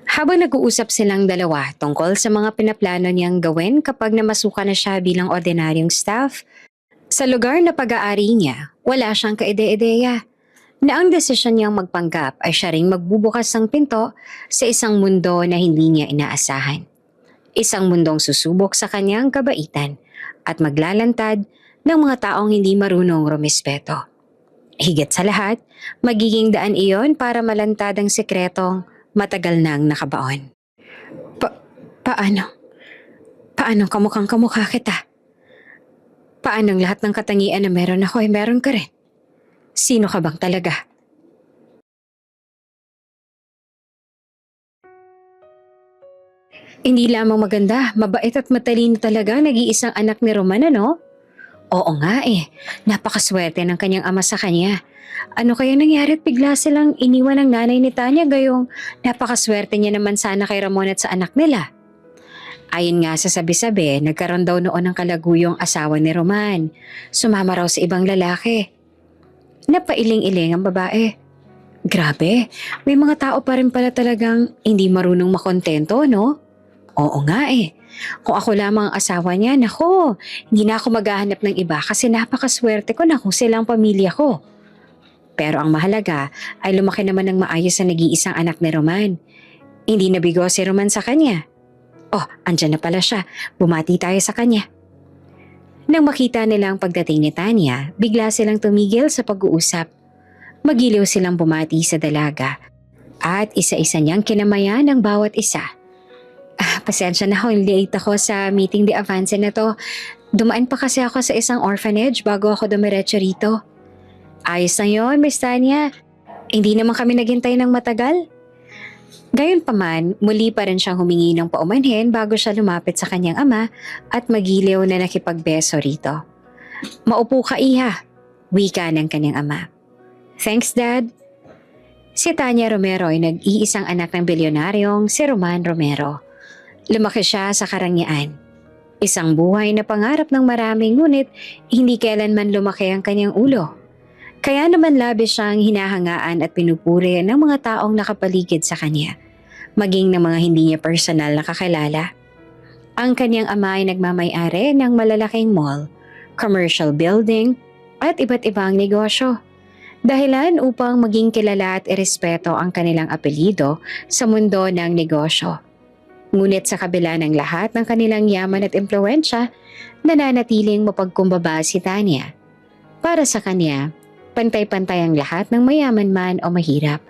Habang nag-uusap silang dalawa tungkol sa mga pinaplano niyang gawin kapag namasukan na siya bilang ordinaryong staff, sa lugar na pag-aari niya, wala siyang kaide-ideya na ang desisyon niyang magpanggap ay siya ring magbubukas ng pinto sa isang mundo na hindi niya inaasahan. Isang mundong susubok sa kanyang kabaitan at maglalantad ng mga taong hindi marunong rumispeto. Higit sa lahat, magiging daan iyon para malantad ang sikretong matagal nang nakabaon. Pa- paano? Paano kamukhang kamukha kita? Paanong lahat ng katangian na meron ako ay meron ka rin? Sino ka bang talaga? Hindi lamang maganda, mabait at matalino talaga nag-iisang anak ni Roman, ano? Oo nga eh, napakaswerte ng kanyang ama sa kanya. Ano kaya nangyari at bigla silang iniwan ng nanay ni Tanya gayong napakaswerte niya naman sana kay Ramon at sa anak nila. Ayon nga sa sabi-sabi, nagkaroon daw noon ng kalaguyong asawa ni Roman. Sumama raw sa ibang lalaki. Napailing-iling ang babae. Grabe, may mga tao pa rin pala talagang hindi marunong makontento, no? Oo nga eh. Kung ako lamang ang asawa niya, nako, hindi na ako maghahanap ng iba kasi napakaswerte ko na kung silang pamilya ko. Pero ang mahalaga ay lumaki naman ng maayos sa nag-iisang anak ni Roman. Hindi nabigo si Roman sa kanya. Oh, andyan na pala siya. Bumati tayo sa kanya. Nang makita nila ang pagdating ni Tanya, bigla silang tumigil sa pag-uusap. Magiliw silang bumati sa dalaga at isa-isa niyang kinamayan ng bawat isa. Pasensya na ho, late ako sa meeting de avance na to. Dumaan pa kasi ako sa isang orphanage bago ako dumiretso rito. Ayos na yun, Miss Tanya. Hindi naman kami naghintay ng matagal. Gayunpaman, muli pa rin siyang humingi ng paumanhin bago siya lumapit sa kanyang ama at magiliw na nakipagbeso rito. Maupo ka, iha, wika ng kanyang ama. Thanks, Dad. Si Tanya Romero ay nag-iisang anak ng bilyonaryong si Roman Romero. Lumaki siya sa karangyaan. Isang buhay na pangarap ng marami ngunit hindi kailanman lumaki ang kanyang ulo. Kaya naman labis siyang hinahangaan at pinupuri ng mga taong nakapaligid sa kanya, maging ng mga hindi niya personal na kakilala. Ang kanyang ama ay nagmamay-ari ng malalaking mall, commercial building at iba't ibang negosyo. Dahilan upang maging kilala at irespeto ang kanilang apelyido sa mundo ng negosyo. Ngunit sa kabila ng lahat ng kanilang yaman at impluensya, nananatiling mapagkumbaba si Tanya. Para sa kanya, pantay-pantay ang lahat ng mayaman man o mahirap.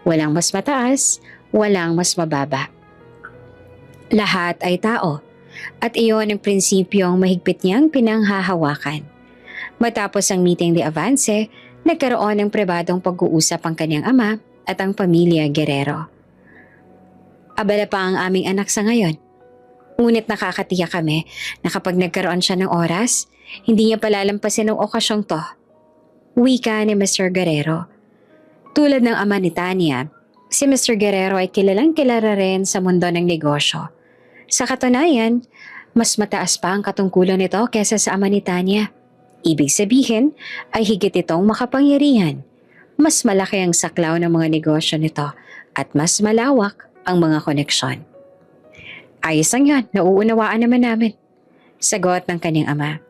Walang mas mataas, walang mas mababa. Lahat ay tao, at iyon ang prinsipyong mahigpit niyang pinanghahawakan. Matapos ang meeting de avance, nagkaroon ng pribadong pag-uusap ang kanyang ama at ang pamilya Guerrero. Abala pa ang aming anak sa ngayon. Ngunit nakakatiyak kami na kapag nagkaroon siya ng oras, hindi niya palalampasin ang okasyong to. Wika ni Mr. Guerrero. Tulad ng ama ni Tanya, si Mr. Guerrero ay kilalang kilala rin sa mundo ng negosyo. Sa katunayan, mas mataas pa ang katungkulan nito kesa sa ama ni Tanya. Ibig sabihin ay higit itong makapangyarihan. Mas malaki ang saklaw ng mga negosyo nito at mas malawak ang mga koneksyon. Ayos lang yan, nauunawaan naman namin. Sagot ng kanyang ama.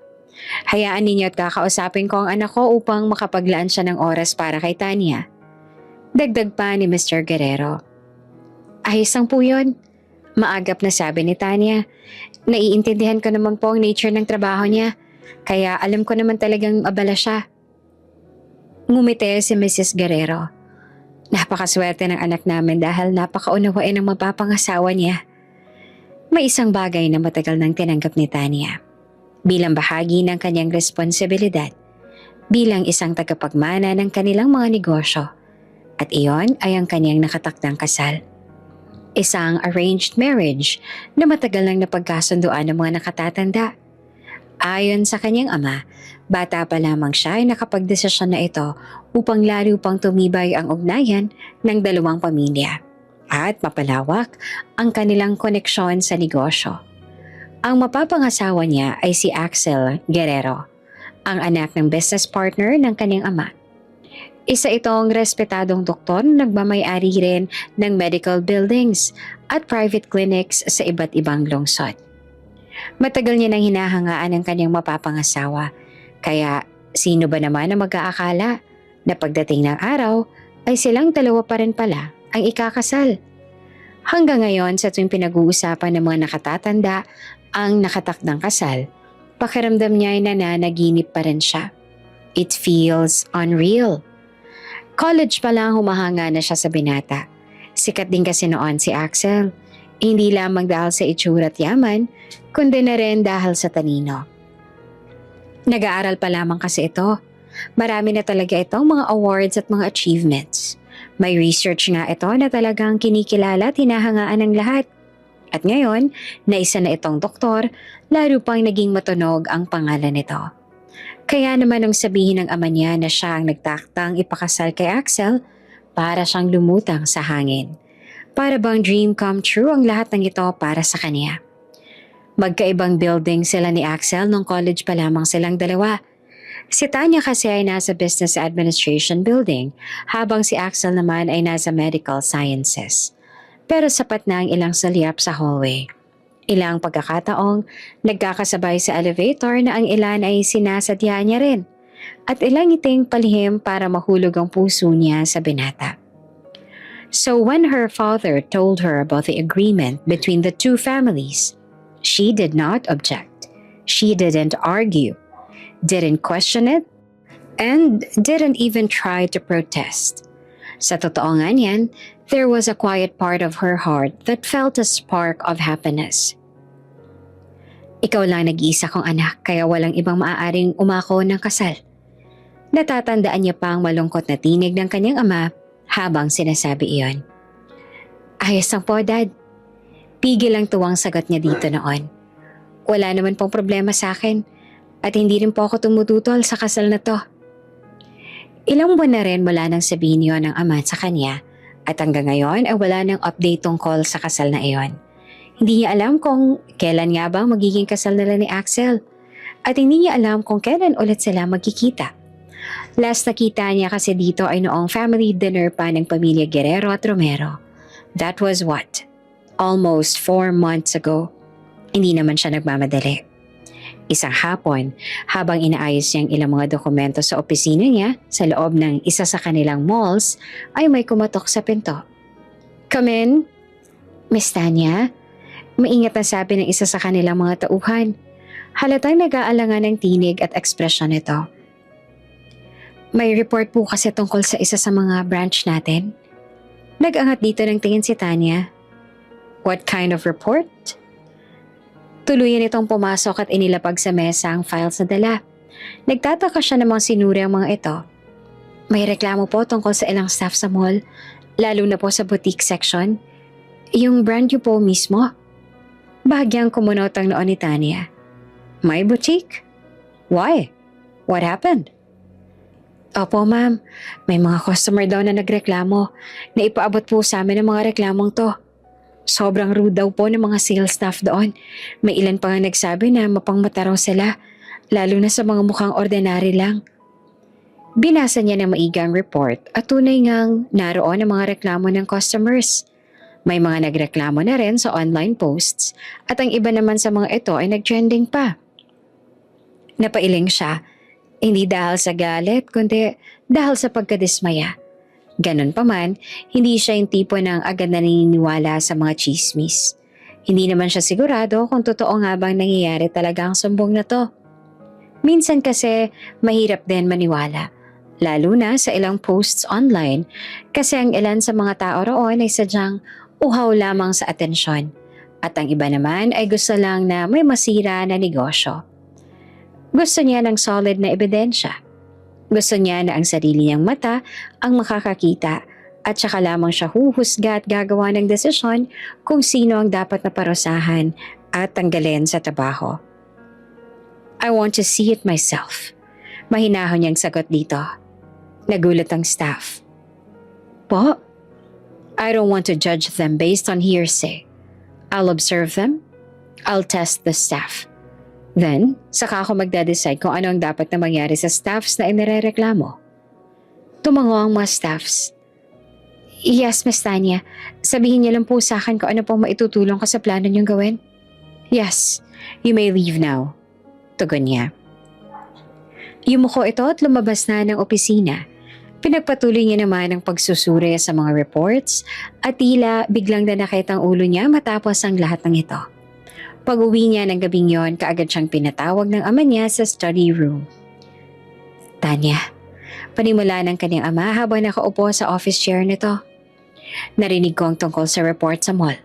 Hayaan ninyo at kakausapin ko ang anak ko upang makapaglaan siya ng oras para kay Tanya. Dagdag pa ni Mr. Guerrero. Ayos lang po yun. Maagap na sabi ni Tanya. Naiintindihan ko naman po ang nature ng trabaho niya. Kaya alam ko naman talagang abala siya. Ngumiti si Mrs. Guerrero. Napakaswerte ng anak namin dahil napakaunawain ang mapapangasawa niya. May isang bagay na matagal nang tinanggap ni Tanya. Bilang bahagi ng kanyang responsibilidad. Bilang isang tagapagmana ng kanilang mga negosyo. At iyon ay ang kanyang nakatakdang kasal. Isang arranged marriage na matagal nang napagkasunduan ng mga nakatatanda. Ayon sa kanyang ama, bata pa lamang siya ay nakapagdesisyon na ito upang lalo pang tumibay ang ugnayan ng dalawang pamilya at mapalawak ang kanilang koneksyon sa negosyo. Ang mapapangasawa niya ay si Axel Guerrero, ang anak ng business partner ng kanyang ama. Isa itong respetadong doktor na nagmamay-ari rin ng medical buildings at private clinics sa iba't ibang lungsod. Matagal niya nang hinahangaan ang kanyang mapapangasawa, kaya sino ba naman ang mag-aakala na pagdating ng araw ay silang dalawa pa rin pala ang ikakasal. Hanggang ngayon sa tuwing pinag-uusapan ng mga nakatatanda ang nakatakdang kasal, pakiramdam niya ay nananaginip pa rin siya. It feels unreal. College pa lang humahanga na siya sa binata. Sikat din kasi noon si Axel. Hindi lamang dahil sa itsura at yaman, kundi na rin dahil sa talino. Nag-aaral pa lamang kasi ito. Marami na talaga itong mga awards at mga achievements. May research nga ito na talagang kinikilala at hinahangaan ng lahat. At ngayon, na isa na itong doktor, lalo pang naging matunog ang pangalan nito. Kaya naman nung sabihin ng ama niya na siya ang nagtaktang ipakasal kay Axel, para siyang lumutang sa hangin. Para bang dream come true ang lahat ng ito para sa kanya. Magkaibang building sila ni Axel nung college pa lamang silang dalawa. Si Tanya kasi ay nasa Business Administration building, habang si Axel naman ay nasa Medical Sciences. Pero sapat na ang ilang salyap sa hallway. Ilang pagkakataong nagkakasabay sa elevator na ang ilan ay sinasadya niya rin at ilang iting palihim para mahulog ang puso niya sa binata. So when her father told her about the agreement between the two families, she did not object. She didn't argue, didn't question it, and didn't even try to protest. Sa totoo nga niyan, there was a quiet part of her heart that felt a spark of happiness. Ikaw lang nag-iisa kong anak kaya walang ibang maaaring umako ng kasal. Natatandaan niya pa ang malungkot na tinig ng kanyang ama habang sinasabi iyon. Ayos lang po, Dad. Pigil ang tuwang sagot niya dito noon. Wala naman pong problema sa akin at hindi rin po ako tumututol sa kasal na to. Ilang buwan na rin mula nang sabihin niyo ng ama sa kanya at hanggang ngayon ay wala nang update tungkol sa kasal na iyon. Hindi niya alam kung kailan nga ba magiging kasal nila ni Axel at hindi niya alam kung kailan ulit sila magkikita. Last nakita niya kasi dito ay noong family dinner pa ng pamilya Guerrero at Romero. That was what? Almost 4 months ago. Hindi naman siya nagmamadali. Isang hapon, habang inaayos niyang ilang mga dokumento sa opisina niya sa loob ng isa sa kanilang malls, ay may kumatok sa pinto. Come in? Miss Tanya? Maingat na sabi ng isa sa kanilang mga tauhan. Halatang nag-aalangan ng tinig at ekspresyon nito. May report po kasi tungkol sa isa sa mga branch natin. Nag-angat dito ng tingin si Tanya. What kind of report? Tuluyan itong pumasok at inilapag sa mesa ang files na dala. Nagtataka siya namang sinuri ang mga ito. May reklamo po tungkol sa ilang staff sa mall, lalo na po sa boutique section. Yung brand niyo po mismo. Bahagyang kumunot ang noon ni Tanya. My boutique? Why? What happened? Opo ma'am, may mga customer daw na nagreklamo na ipaabot po sa amin ang mga reklamong to. Sobrang rude daw po ng mga sales staff doon. May ilan pa nga nagsabi na mapangmata raw sila, lalo na sa mga mukhang ordinary lang. Binasa niya ng maigang report at tunay ngang naroon ang mga reklamo ng customers. May mga nagreklamo na rin sa online posts at ang iba naman sa mga ito ay nag-trending pa. Napailing siya, hindi dahil sa galit kundi dahil sa pagkadismaya. Ganon pa man, hindi siya yung tipo ng agad na naniniwala sa mga chismis. Hindi naman siya sigurado kung totoo nga bang nangyayari talaga ang sumbong na to. Minsan kasi mahirap din maniwala, lalo na sa ilang posts online kasi ang ilan sa mga tao roon ay sadyang uhaw lamang sa atensyon at ang iba naman ay gusto lang na may masira na negosyo. Gusto niya ng solid na ebidensya. Gusto niya na ang sarili niyang mata ang makakakita at saka lamang siya huhusga at gagawa ng desisyon kung sino ang dapat na parusahan at tanggalin sa trabaho. I want to see it myself. Mahinahon niyang sagot dito. Nagulat ang staff. Po? I don't want to judge them based on hearsay. I'll observe them. I'll test the staff. Then, saka ako magdadecide kung ano ang dapat na mangyari sa staffs na inirereklamo. Tumango ang mga staffs. Yes, Miss Tanya. Sabihin niyo lang po sa akin kung ano pong maitutulong ko sa plano niyong gawin. Yes, you may leave now. Tugon niya. Yumuko ito at lumabas na ng opisina. Pinagpatuloy niya naman ang pagsusuri sa mga reports at tila biglang nanakit ang ulo niya matapos ang lahat ng ito. Pag-uwi niya ng gabing yon, kaagad siyang pinatawag ng ama niya sa study room. Tanya, panimula ng kanyang ama habang nakaupo sa office chair nito. Narinig ko ang tungkol sa report sa mall.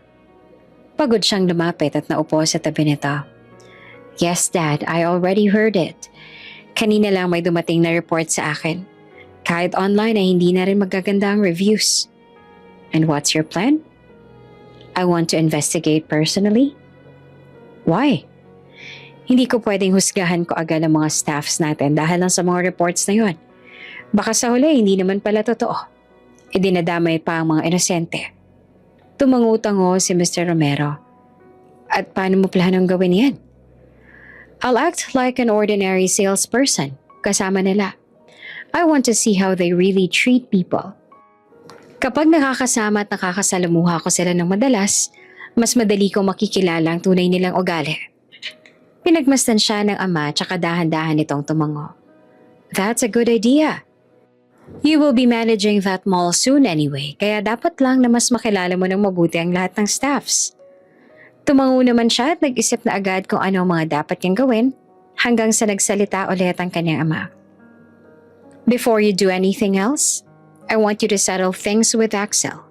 Pagod siyang lumapit at naupo sa tabi nito. Yes, Dad, I already heard it. Kanina lang may dumating na report sa akin. Kahit online ay hindi na rin magaganda ang reviews. And what's your plan? I want to investigate personally. Why? Hindi ko pwedeng husgahan ko agad ang mga staffs natin dahil lang sa mga reports na yon. Baka sa huli hindi naman pala totoo. Idinadamay pa ang mga inosente. Tumangutango si Mr. Romero. At paano mo planong gawin yan? I'll act like an ordinary salesperson kasama nila. I want to see how they really treat people. Kapag nakakasama at nakakasalamuha ko sila ng madalas, mas madali kong makikilala ang tunay nilang ugali. Pinagmasdan siya ng ama tsaka dahan-dahan nitong tumango. That's a good idea. You will be managing that mall soon anyway, kaya dapat lang na mas makilala mo ng mabuti ang lahat ng staffs. Tumango naman siya at nag-isip na agad kung ano ang mga dapat niyang gawin hanggang sa nagsalita ulit ang kanyang ama. Before you do anything else, I want you to settle things with Axel.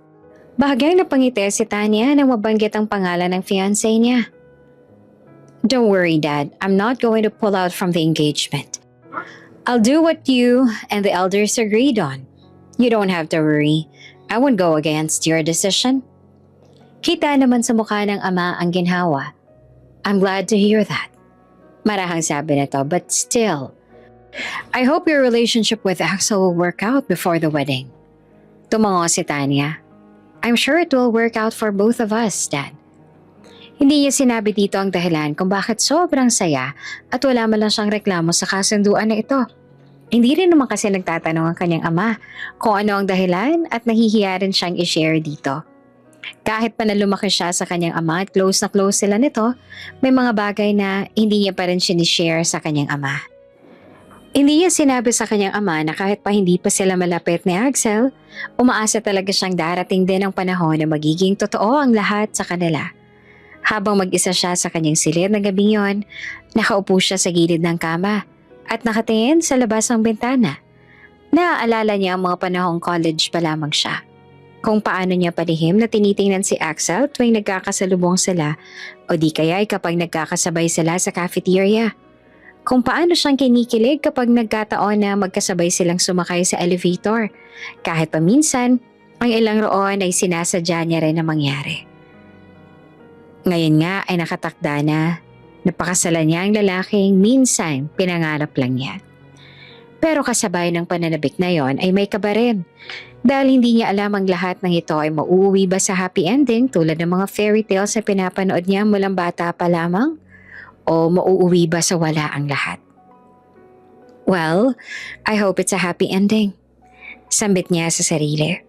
Bahagyang napangiti si Tanya nang mabanggit ang pangalan ng fiancé niya. Don't worry, Dad. I'm not going to pull out from the engagement. I'll do what you and the elders agreed on. You don't have to worry. I won't go against your decision. Kita naman sa mukha ng ama ang ginhawa. I'm glad to hear that. Marahang sabi nito, but still, I hope your relationship with Axel will work out before the wedding. Tumango si Tanya. I'm sure it will work out for both of us, Dad. Hindi niya sinabi dito ang dahilan kung bakit sobrang saya at wala man lang siyang reklamo sa kasunduan na ito. Hindi rin naman kasi nagtatanong ang kanyang ama kung ano ang dahilan at nahihiya rin siyang i-share dito. Kahit pa na lumaki siya sa kanyang ama at close na close sila nito, may mga bagay na hindi niya pa rin sinishare sa kanyang ama. Hindi niya sinabi sa kanyang ama na kahit pa hindi pa sila malapit ni Axel, umaasa talaga siyang darating din ang panahon na magiging totoo ang lahat sa kanila. Habang mag-isa siya sa kanyang silid na gabing yon, nakaupo siya sa gilid ng kama at nakatingin sa labas ng bintana. Naaalala niya ang mga panahong college pa lamang siya. Kung paano niya palihim na tinitingnan si Axel tuwing nagkakasalubong sila o di kaya kapag nagkakasabay sila sa cafeteria. Kung paano siyang kinikilig kapag nagkataon na magkasabay silang sumakay sa elevator. Kahit pa minsan, ang ilang roon ay sinasadya niya rin na mangyari. Ngayon nga ay nakatakda na napakasalan niya ang lalaking minsan pinangarap lang niya. Pero kasabay ng pananabik na yon ay may kaba rin. Dahil hindi niya alam ang lahat ng ito ay mauuwi ba sa happy ending tulad ng mga fairy tales na pinapanood niya mulang bata pa lamang? O mauuwi ba sa wala ang lahat? Well, I hope it's a happy ending. Sambit niya sa sarili.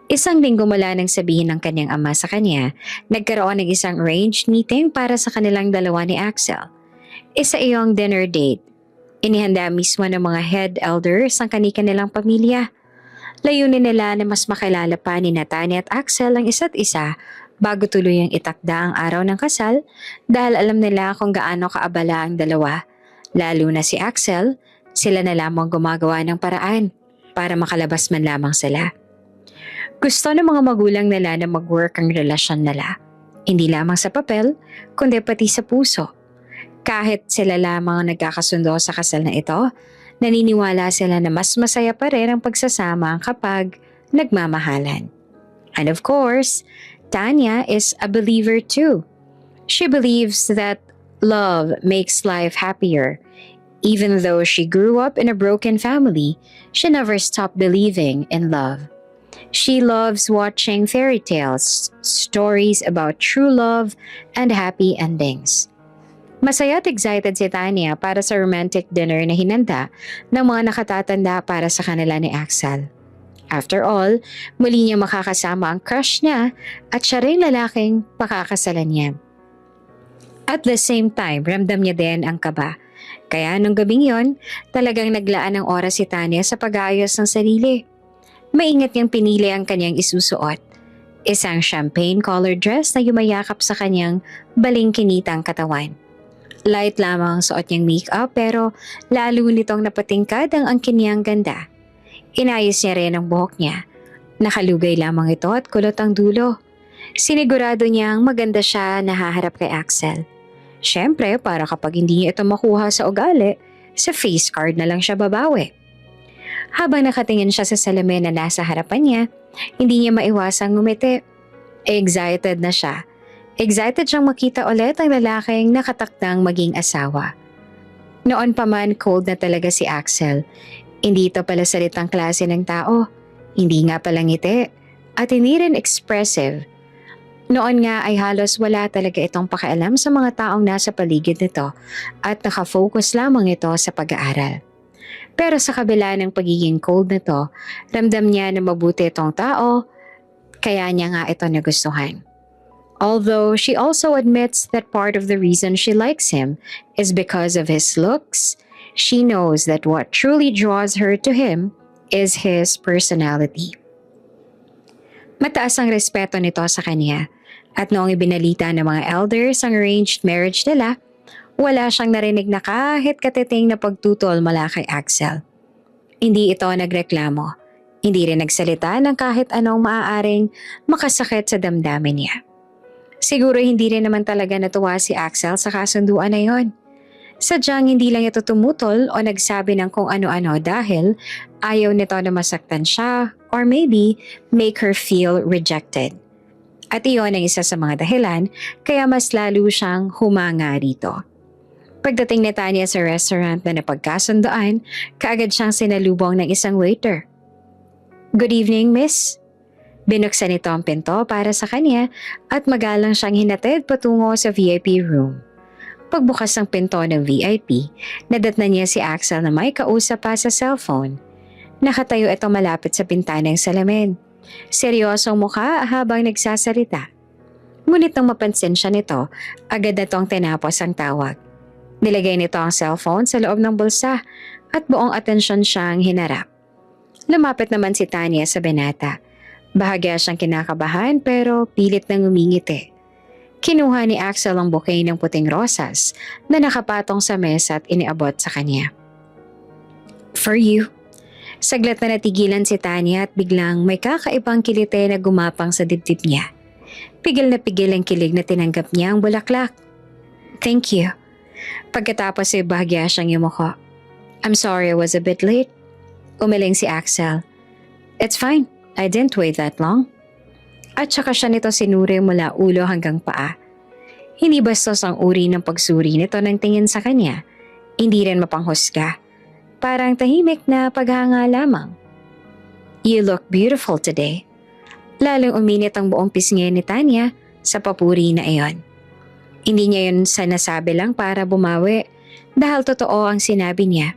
Isang linggo mula nang sabihin ng kanyang ama sa kanya, nagkaroon ng isang arranged meeting para sa kanilang dalawa ni Axel. Isa iyong dinner date. Inihanda mismo ng mga head elders ang kanilang pamilya. Layunin nila na mas makilala pa ni Tanya at Axel ang isa't isa bago tuluyang itakda ang araw ng kasal dahil alam nila kung gaano kaabala ang dalawa. Lalo na si Axel, sila na lamang gumagawa ng paraan para makalabas man lamang sila. Gusto ng mga magulang nila na mag-work ang relasyon nila. Hindi lamang sa papel, kundi pati sa puso. Kahit sila lamang ang nagkakasundo sa kasal na ito, naniniwala sila na mas masaya pa rin ang pagsasama kapag nagmamahalan. And of course, Tanya is a believer too. She believes that love makes life happier. Even though she grew up in a broken family, she never stopped believing in love. She loves watching fairy tales, stories about true love and happy endings. Masaya at excited si Tanya para sa romantic dinner na hinanda ng mga nakatatanda para sa kanila ni Axel. After all, muli niya makakasama ang crush niya at siya rin lalaking pakakasalan niya. At the same time, ramdam niya din ang kaba. Kaya nung gabing yon, talagang naglaan ng oras si Tanya sa pag-aayos ng sarili. Maingat niyang pinili ang kanyang isusuot. Isang champagne-colored dress na yumayakap sa kanyang balingkinitang katawan. Light lamang ang suot niyang makeup pero lalo nitong napatingkad ang angkin niyang ganda. Inayos niya rin ang buhok niya. Nakalugay lamang ito at kulot ang dulo. Sinigurado niyang maganda siya na haharap kay Axel. Siyempre, para kapag hindi niya ito makuha sa ugali, sa face card na lang siya babawi. Habang nakatingin siya sa salamin na nasa harapan niya, hindi niya maiwasang ngumiti. Excited na siya. Excited siyang makita ulit ang lalaking nakatakdang maging asawa. Noon pa man cold na talaga si Axel. Hindi ito pala salitang klase ng tao. Hindi nga pala ngiti. At hindi rin expressive. Noon nga ay halos wala talaga itong pakialam sa mga taong nasa paligid nito at nakafocus lamang ito sa pag-aaral. Pero sa kabila ng pagiging cold nito, ramdam niya na mabuti itong tao, kaya niya nga ito nagustuhan. Although she also admits that part of the reason she likes him is because of his looks, she knows that what truly draws her to him is his personality. Mataas ang respeto nito sa kanya at noong ibinalita ng mga elders ang arranged marriage nila, wala siyang narinig na kahit katiting na pagtutol mula kay Axel. Hindi ito nagreklamo, hindi rin nagsalita ng kahit anong maaaring makasakit sa damdamin niya. Siguro hindi rin naman talaga natuwa si Axel sa kasunduan na yon. Sadyang hindi lang ito tumutol o nagsabi ng kung ano-ano dahil ayaw nito na masaktan siya or maybe make her feel rejected. At iyon ang isa sa mga dahilan kaya mas lalo siyang humanga rito. Pagdating ni Tanya sa restaurant na napagkasundoan, kaagad siyang sinalubong ng isang waiter. "Good evening, miss." Binuksan nito ang pinto para sa kanya at magalang siyang hinatid patungo sa VIP room. Pagbukas ng pinto ng VIP, nadatnan niya si Axel na may kausap pa sa cellphone. Nakatayo ito malapit sa bintanang salamin. Seryosong mukha habang nagsasalita. Ngunit nang mapansin siya nito, agad na itong tinapos ang tawag. Nilagay nito ang cellphone sa loob ng bulsa at buong atensyon siyang hinarap. Lumapit naman si Tanya sa binata. Bahagya siyang kinakabahan pero pilit nang umingiti. Kinuha ni Axel ang bouquet ng puting rosas na nakapatong sa mesa at iniabot sa kanya. "For you." Saglit na natigilan si Tanya at biglang may kakaibang kilite na gumapang sa dibdib niya. Pigil na pigil ang kilig na tinanggap niya ang bulaklak. "Thank you." Pagkatapos ay bahagya siyang yumuko. "I'm sorry I was a bit late." Umiling si Axel. "It's fine. I didn't wait that long." At saka siya nito sinuri mula ulo hanggang paa. Hindi bastos ang uri ng pagsuri nito ng tingin sa kanya. Hindi rin mapanghusga. Parang tahimik na paghanga lamang. "You look beautiful today." Lalong uminit ang buong pisngi ni Tanya sa papuri na iyon. Hindi niya yun sinasabi lang para bumawi dahil totoo ang sinabi niya.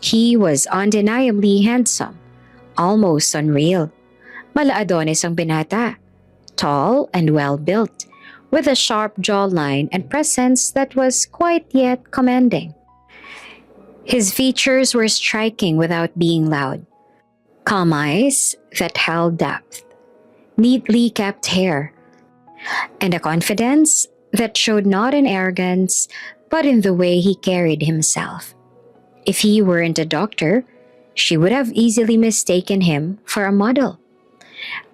He was undeniably handsome, almost unreal. Mala-Adonis ang binata. Tall and well-built, with a sharp jawline and presence that was quite yet commanding. His features were striking without being loud. Calm eyes that held depth, neatly kept hair, and a confidence that showed not in arrogance but in the way he carried himself. If he weren't a doctor, she would have easily mistaken him for a model.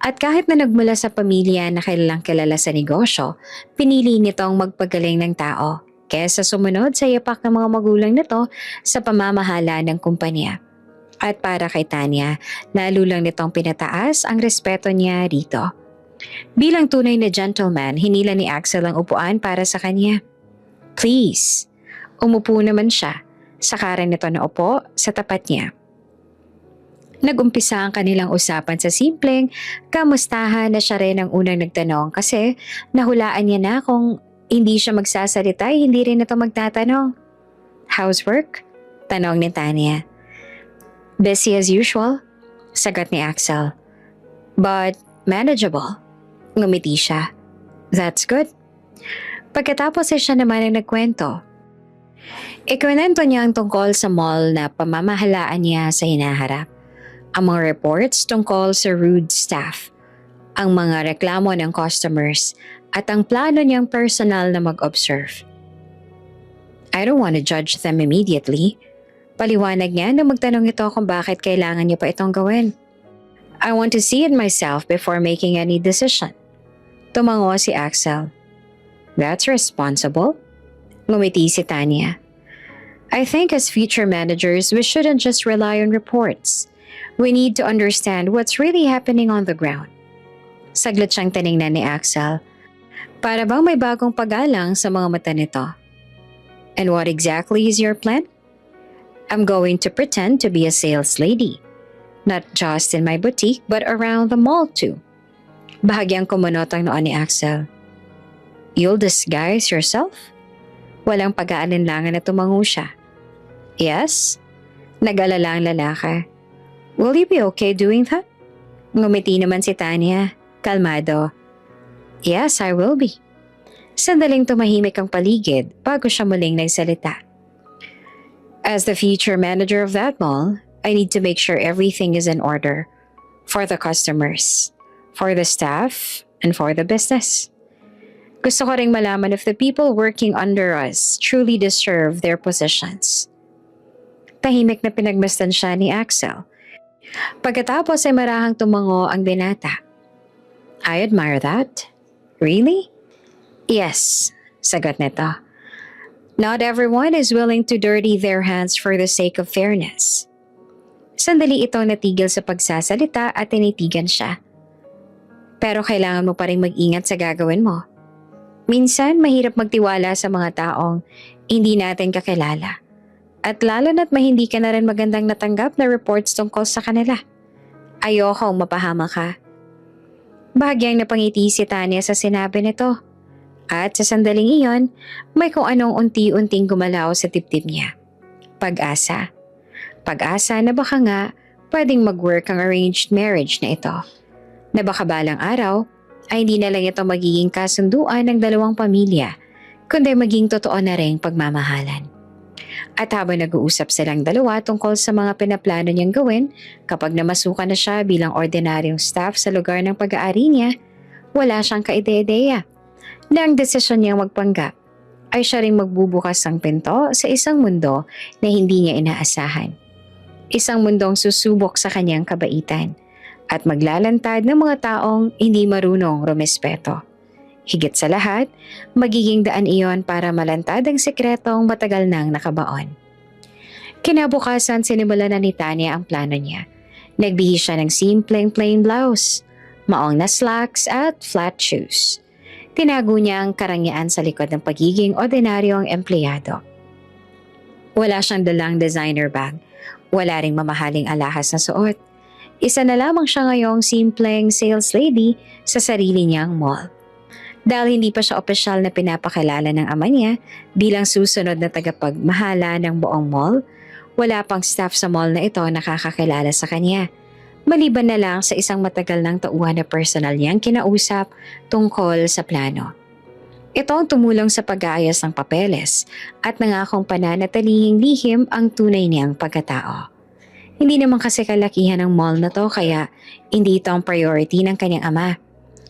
At kahit na nagmula sa pamilya na kilalang kilala sa negosyo, pinili nitong magpagaling ng tao kesa sumunod sa yapak ng mga magulang nito sa pamamahala ng kumpanya. At para kay Tanya, lalo lang nitong pinataas ang respeto niya rito. Bilang tunay na gentleman, hinila ni Axel ang upuan para sa kanya. "Please." Umupo naman siya, saka rin nito na upo sa tapat niya. Nag-umpisa ang kanilang usapan sa simpleng kamustahan na siya rin ang unang nagtanong kasi nahulaan niya na kung Hindi siya magsasalita, hindi rin ito magtatanong. Housework? Tanong ni Tanya. Busy as usual? Sagot ni Axel. But manageable. Ngumiti siya. That's good. Pagkatapos ay siya naman ang nagkwento. Ikwento niya ang tungkol sa mall na pamamahalaan niya sa hinaharap. Ang mga reports tungkol sa rude staff, ang mga reklamo ng customers, at ang plano niyang personal na mag-observe. I don't want to judge them immediately. Paliwanag niya na magtanong ito kung bakit kailangan niya pa itong gawin. I want to see it myself before making any decision. Tumango si Axel. That's responsible. Ngumiti si Tanya. I think as future managers, we shouldn't just rely on reports. We need to understand what's really happening on the ground. Saglit siyang tiningnan ni Axel. Para bang may bagong pag-alang sa mga mata nito. And what exactly is your plan? I'm going to pretend to be a sales lady. Not just in my boutique but around the mall too. Bahagyang kumunot ang noon ni Axel. You'll disguise yourself? Walang pag-aalinlangan na tumango siya. Yes? Nag-alala ang lalaki. Will you be okay doing that? Ngumiti naman si Tanya. Kalmado. Yes, I will be. Sandaling tumahimik ang paligid bago siya muling nagsalita. As the future manager of that mall, I need to make sure everything is in order. For the customers, for the staff, and for the business. Gusto ko ring malaman if the people working under us truly deserve their positions. Tahimik na pinagmasdan siya ni Axel. Pagkatapos ay marahang tumango ang binata. I admire that. Really? Yes, sagot nito. Not everyone is willing to dirty their hands for the sake of fairness. Sandali itong natigil sa pagsasalita at tinitigan siya. Pero kailangan mo pa rin mag-ingat sa gagawin mo. Minsan, mahirap magtiwala sa mga taong hindi natin kakilala. At lalo na't mahindi ka na rin magandang natanggap na reports tungkol sa kanila. Ayokong mapahama ka. Bahagyang napangiti si Tanya sa sinabi nito. At sa sandaling iyon, may kung anong unti-unting gumalaw sa tiptip niya. Pag-asa. Pag-asa na baka nga pwedeng mag-work ang arranged marriage na ito. Na baka balang araw ay hindi na lang ito magiging kasunduan ng dalawang pamilya, kundi maging totoo na ring pagmamahalan. At habang nag-uusap silang dalawa tungkol sa mga pinaplano niyang gawin kapag namasukan na siya bilang ordinaryong staff sa lugar ng pag-aari niya, wala siyang kaide-ideya na ang desisyon niyang magpanggap ay siya ring magbubukas ng pinto sa isang mundo na hindi niya inaasahan. Isang mundong susubok sa kanyang kabaitan at maglalantad ng mga taong hindi marunong rumespeto. Higit sa lahat, magiging daan iyon para malantad ang sekretong matagal nang nakabaon. Kinabukasan sinimulan na ni Tanya ang plano niya. Nagbihis siya ng simpleng plain blouse, maong na slacks at flat shoes. Tinago niya ang karangyaan sa likod ng pagiging ordinaryong empleyado. Wala siyang dalang designer bag, wala ring mamahaling alahas na suot. Isa na lamang siya ngayong simpleng sales lady sa sarili niyang mall. Dahil hindi pa siya opisyal na pinapakilala ng ama niya bilang susunod na tagapagmahala ng buong mall, wala pang staff sa mall na ito nakakakilala sa kanya. Maliban na lang sa isang matagal ng tauhan na personal niyang kinausap tungkol sa plano. Ito ang tumulong sa pag-aayos ng papeles at nangakong pananatilihing lihim ang tunay niyang pagkatao. Hindi naman kasi kalakihan ng mall na to kaya hindi ito ang priority ng kanyang ama.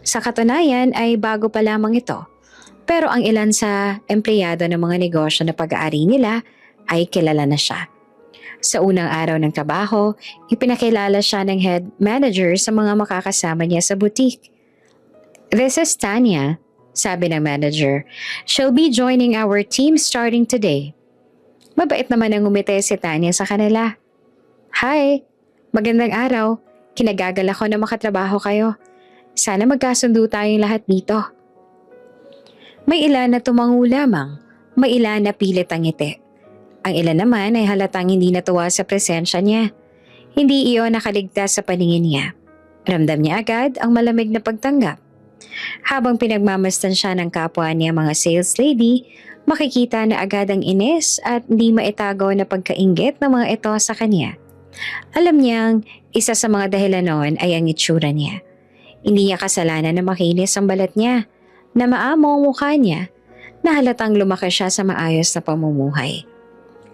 Sa katunayan ay bago pa lamang ito. Pero ang ilan sa empleyado ng mga negosyo na pag-aari nila ay kilala na siya. Sa unang araw ng trabaho, ipinakilala siya ng head manager sa mga makakasama niya sa boutique. This is Tanya, sabi ng manager. She'll be joining our team starting today. Mabait naman ang umite si Tanya sa kanila. Hi, magandang araw. Kinagagal ako na makatrabaho kayo. Sana magkasundo tayong lahat dito. May ilan na tumango lamang, may ilan na pilit ang ngiti. Ang ilan naman ay halatang hindi natuwa sa presensya niya. Hindi iyon nakaligtas sa paningin niya. Ramdam niya agad ang malamig na pagtanggap. Habang pinagmamasdan siya ng kapwa niya mga sales lady, makikita na agad ang inis at hindi maitago na pagkainggit ng mga ito sa kanya. Alam niyang isa sa mga dahilan noon ay ang itsura niya. Hindi niya kasalanan na makinis ang balat niya, na maamo ang mukha niya, na halatang lumaki siya sa maayos na pamumuhay.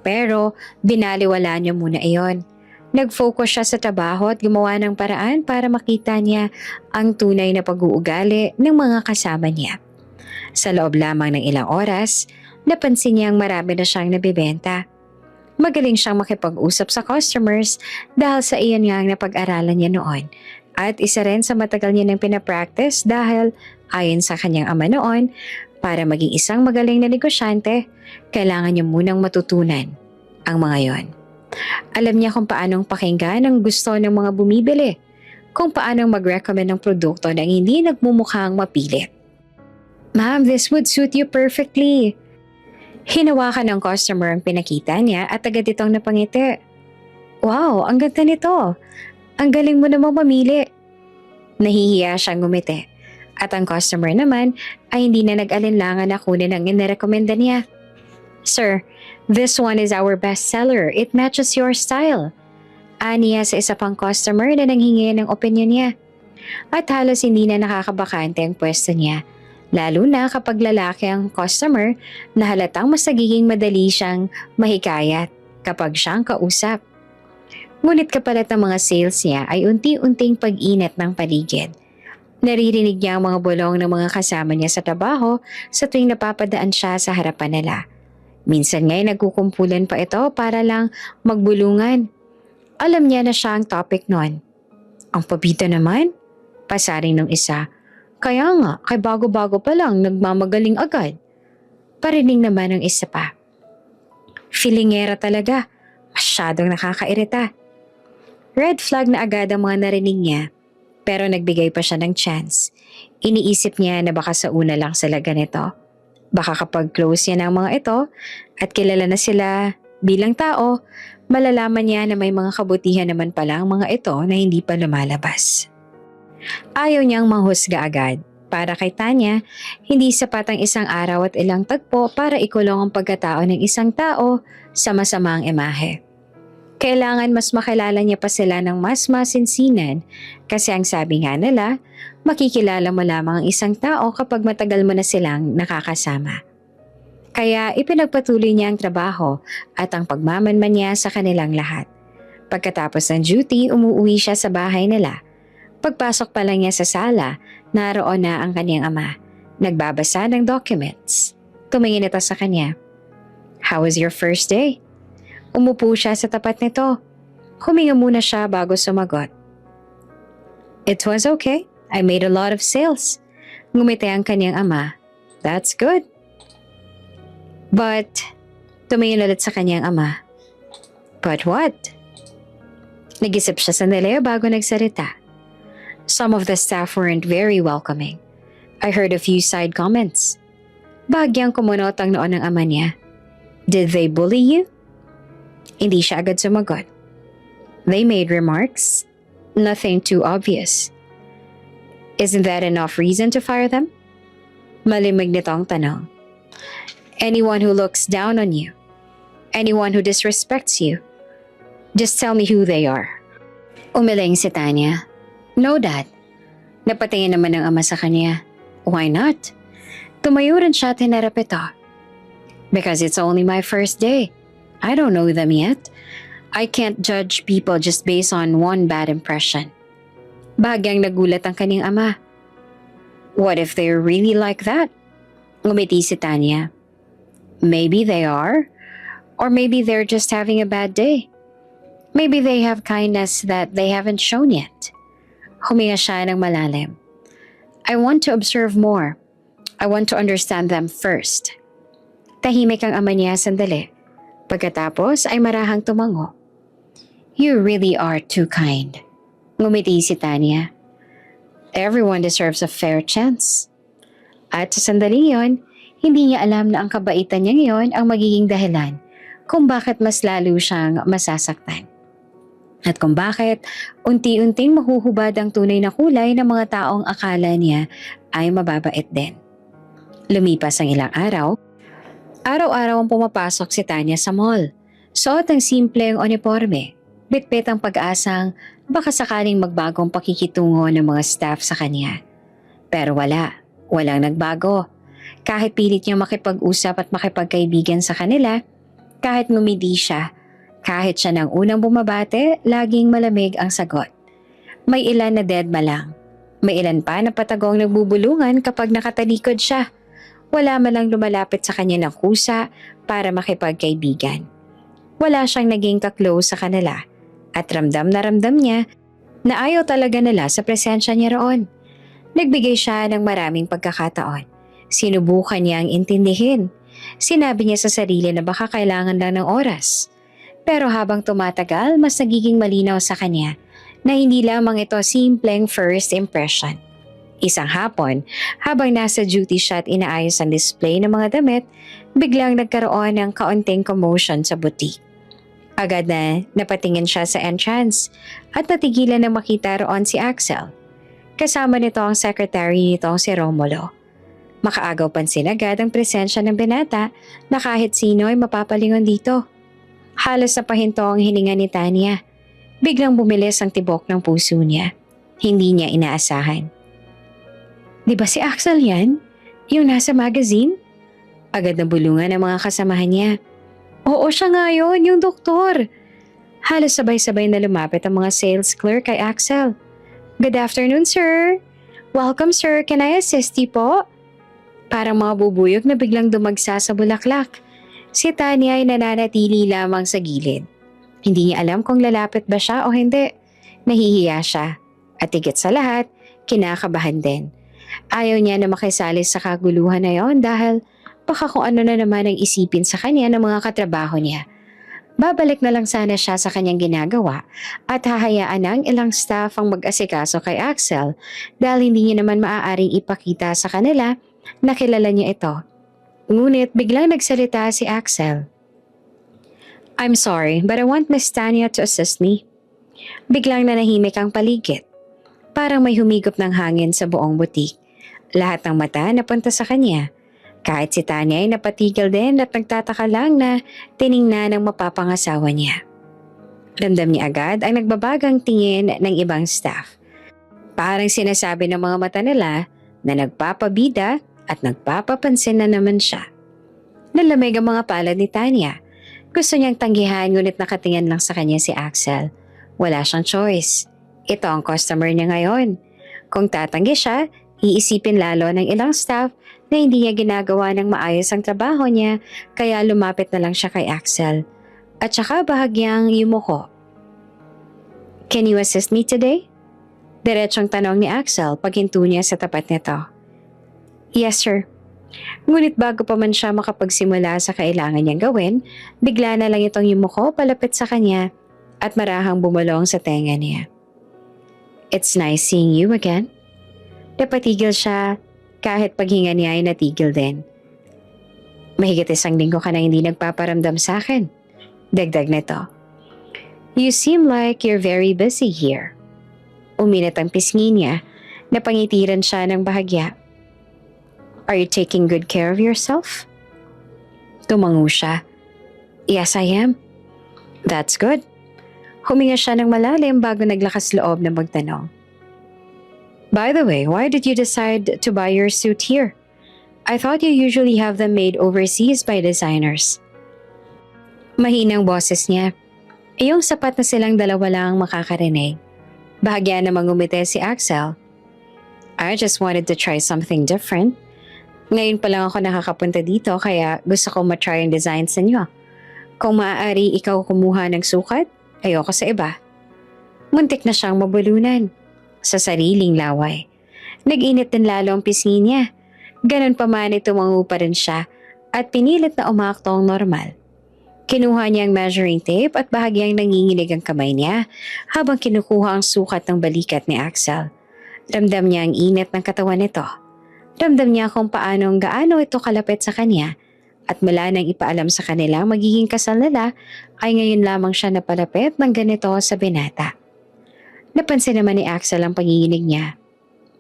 Pero binaliwala niya muna iyon. Nag-focus siya sa trabaho at gumawa ng paraan para makita niya ang tunay na pag-uugali ng mga kasama niya. Sa loob lamang ng ilang oras, napansin niyang marami na siyang nabibenta. Magaling siyang makipag-usap sa customers dahil sa iyon nga ang napag-aralan niya noon. At isa rin sa matagal niya nang pinapractice dahil ayon sa kanyang ama noon, para maging isang magaling na negosyante, kailangan niya munang matutunan ang mga yon. Alam niya kung paanong pakinggan ang gusto ng mga bumibili, kung paanong mag-recommend ng produkto na hindi nagmumukhang mapilit. "Ma'am, this would suit you perfectly." Hinawakan ng customer ang pinakita niya at agad itong napangiti. "Wow, ang ganda nito. Ang galing mo namang mamili." Nahihiya siyang ngumiti at ang customer naman ay hindi na nag-alinlangan na kunin ang inirekomenda niya. "Sir, this one is our best seller. It matches your style." Aniya sa isa pang customer na nanghingi ng opinion niya. At halos hindi na nakakabakante ang pwesto niya. Lalo na kapag lalaki ang customer na halatang mas nagiging madali siyang mahikayat kapag siyang kausap. Ngunit kapalit ng mga sales niya ay unti-unting pag-inat ng paligid. Naririnig niya ang mga bulong ng mga kasama niya sa trabaho sa tuwing napapadaan siya sa harapan nila. Minsan nga'y nagkukumpulan pa ito para lang magbulungan. Alam niya na siya ang topic nun. "Ang pabida naman?" Pasaring ng isa. "Kaya nga, kay bago-bago pa lang nagmamagaling agad." Parinig naman ng isa pa. "Filingera talaga. Masyadong nakakairita." Red flag na agad ang mga narinig niya, pero nagbigay pa siya ng chance. Iniisip niya na baka sa una lang sila ganito. Baka kapag close niya ng mga ito at kilala na sila bilang tao, malalaman niya na may mga kabutihan naman pala ang mga ito na hindi pa lumalabas. Ayaw niyang manghusga agad. Para kay Tanya, hindi sapat ang isang araw at ilang tagpo para ikulong ang pagkatao ng isang tao sa masamang imahe. Kailangan mas makilala niya pa sila ng mas masinsinan kasi ang sabi nga nila, makikilala mo lamang ang isang tao kapag matagal mo na silang nakakasama. Kaya ipinagpatuloy niya ang trabaho at ang pagmamanman niya sa kanilang lahat. Pagkatapos ng duty, umuwi siya sa bahay nila. Pagpasok pa lang niya sa sala, naroon na ang kanyang ama. Nagbabasa ng documents. Tumingin ito sa kanya. "How was your first day?" Umupo siya sa tapat nito. Huminga muna siya bago sumagot. "It was okay. I made a lot of sales." Ngumiti ang kanyang ama. "That's good." But, tumingin ulit sa kanyang ama. "But what?" Nag-isip siya sandali bago nagsalita. "Some of the staff weren't very welcoming. I heard a few side comments." Bahagyang kumunot ang noon ng ama niya. "Did they bully you?" Hindi siya agad sumagot. "They made remarks. Nothing too obvious." "Isn't that enough reason to fire them?" Malimig nito ang tanong. "Anyone who looks down on you. Anyone who disrespects you. Just tell me who they are." Umiling si Tanya. "No, Dad." Napatingin naman ang ama sa kanya. "Why not?" Tumayo rin siya at hinarap ito. "Because it's only my first day. I don't know them yet. I can't judge people just based on one bad impression." Bahagyang nagulat ang kanyang ama. "What if they're really like that?" Ngumiti si Tanya. "Maybe they are. Or maybe they're just having a bad day. Maybe they have kindness that they haven't shown yet." Huminga siya ng malalim. "I want to observe more. I want to understand them first." Tahimik ang ama niya sandali. Pagkatapos ay marahang tumango. "You really are too kind." Ngumiti si Tanya. "Everyone deserves a fair chance." At sa sandali yon, hindi niya alam na ang kabaitan niya ngayon ang magiging dahilan kung bakit mas lalo siyang masasaktan. At kung bakit unti-unting mahuhubad ang tunay na kulay ng mga taong akala niya ay mababait din. Lumipas ang ilang araw, araw-araw ang pumapasok si Tanya sa mall. Suot ang simpleng uniforme, bitbit ang pag-asang baka sakaling magbagong pakikitungo ng mga staff sa kanya. Pero walang nagbago. Kahit pilit niya makipag-usap at makipagkaibigan sa kanila, kahit ngumidi siya, kahit siya nang unang bumabate, laging malamig ang sagot. May ilan na deadma lang. May ilan pa na patagong nagbubulungan kapag nakatalikod siya. Wala man lang lumalapit sa kanya ng kusa para makipagkaibigan. Wala siyang naging ka-close sa kanila at ramdam niya na ayaw talaga nila sa presensya niya roon. Nagbigay siya ng maraming pagkakataon. Sinubukan niyang intindihin. Sinabi niya sa sarili na baka kailangan lang ng oras. Pero habang tumatagal, mas nagiging malinaw sa kanya na hindi lamang ito simpleng first impression. Isang hapon, habang nasa duty siya at inaayos ang display ng mga damit, biglang nagkaroon ng kaunting commotion sa boutique. Agad na napatingin siya sa entrance at natigilan na makita roon si Axel. Kasama nito ang secretary nitong si Romulo. Makaagaw pansin agad ang presensya ng binata na kahit sino ay mapapalingon dito. Halos napahinto ang hininga ni Tanya. Biglang bumilis ang tibok ng puso niya. Hindi niya inaasahan. Di ba si Axel yan? Yung nasa magazine? Agad na bulungan ang mga kasamahan niya. Oo, siya nga yun, yung doktor. Halos sabay-sabay na lumapit ang mga sales clerk kay Axel. Good afternoon, sir. Welcome, sir. Can I assist you po? Parang mga bubuyog na biglang dumagsa sa bulaklak. Si Tanya ay nananatili lamang sa gilid. Hindi niya alam kung lalapit ba siya o hindi. Nahihiya siya. At higit sa lahat, kinakabahan din. Ayaw niya na makisali sa kaguluhan na yon dahil baka kung ano na naman ang isipin sa kanya ng mga katrabaho niya. Babalik na lang sana siya sa kanyang ginagawa at hahayaan ng ilang staff ang mag-asikaso kay Axel dahil hindi niya naman maaaring ipakita sa kanila na kilala niya ito. Ngunit biglang nagsalita si Axel. I'm sorry, but I want Miss Tanya to assist me. Biglang nanahimik ang paligid. Parang may humigop ng hangin sa buong butik. Lahat ng mata napunta sa kanya. Kahit si Tanya ay napatigil din at nagtataka lang na tiningnan ng mapapangasawa niya. Ramdam niya agad ang nagbabagang tingin ng ibang staff. Parang sinasabi ng mga mata nila na nagpapabida at nagpapapansin na naman siya. Nalamig ang mga palad ni Tanya. Gusto niyang tanggihan ngunit nakatingin lang sa kanya si Axel. Wala siyang choice. Ito ang customer niya ngayon. Kung tatanggi siya, iisipin lalo ng ilang staff na hindi niya ginagawa ng maayos ang trabaho niya kaya lumapit na lang siya kay Axel. At saka bahagyang yumuko. Can you assist me today? Diretsong tanong ni Axel paghinto niya sa tapat nito. Yes, sir. Ngunit bago pa man siya makapagsimula sa kailangan niyang gawin, bigla na lang itong yumuko palapit sa kanya at marahang bumulong sa tenga niya. It's nice seeing you again. Napatigil siya kahit paghinga niya ay natigil din. Mahigit 1 linggo ka na hindi nagpaparamdam sa akin. Dagdag nito. You seem like you're very busy here. Uminat ang pisngi niya, napangitiran siya ng bahagya. Are you taking good care of yourself? Tumango siya. Yes, I am. That's good. Huminga siya ng malalim bago naglakas loob na magtanong. By the way, why did you decide to buy your suit here? I thought you usually have them made overseas by designers. Mahinang boses niya. Iyong sapat na silang dalawa lang makakarinig. Bahagya namang ngumiti si Axel. I just wanted to try something different. Ngayon pa lang ako nakakapunta dito kaya gusto ko matry ang designs ninyo. Kung maaari ikaw kumuha ng sukat, ayoko sa iba. Muntik na siyang mabulunan. Sa sariling laway. Nag-init din lalo ang pisngi niya. Ganon pa man ay tumango pa rin siya at pinilit na umaktong normal. Kinuha niya ang measuring tape at bahagyang nanginginig ang kamay niya habang kinukuha ang sukat ng balikat ni Axel. Ramdam niya ang init ng katawan nito. Ramdam niya kung gaano ito kalapit sa kanya At mula nang ipaalam sa kanila magiging kasal nila ay ngayon lamang siya napalapit ng ganito sa binata. Napansin naman ni Axel ang panginginig niya.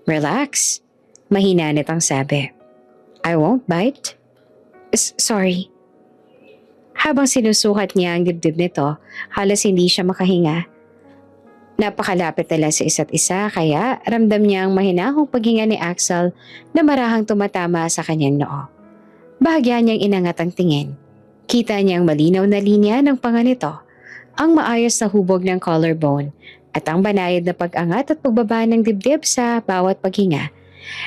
Relax. Mahina nitong sabi. I won't bite. Sorry. Habang sinusukat niya ang dibdib nito, halos hindi siya makahinga. Napakalapit nila sa isa't isa kaya ramdam niya ang mahinahong paghinga ni Axel na marahang tumatama sa kanyang noo. Bahagya niyang inangat ang tingin. Kita niya ang malinaw na linya ng panga nito, ang maayos na hubog ng collarbone at ang banayad na pag-angat at pagbaba ng dibdib sa bawat paghinga.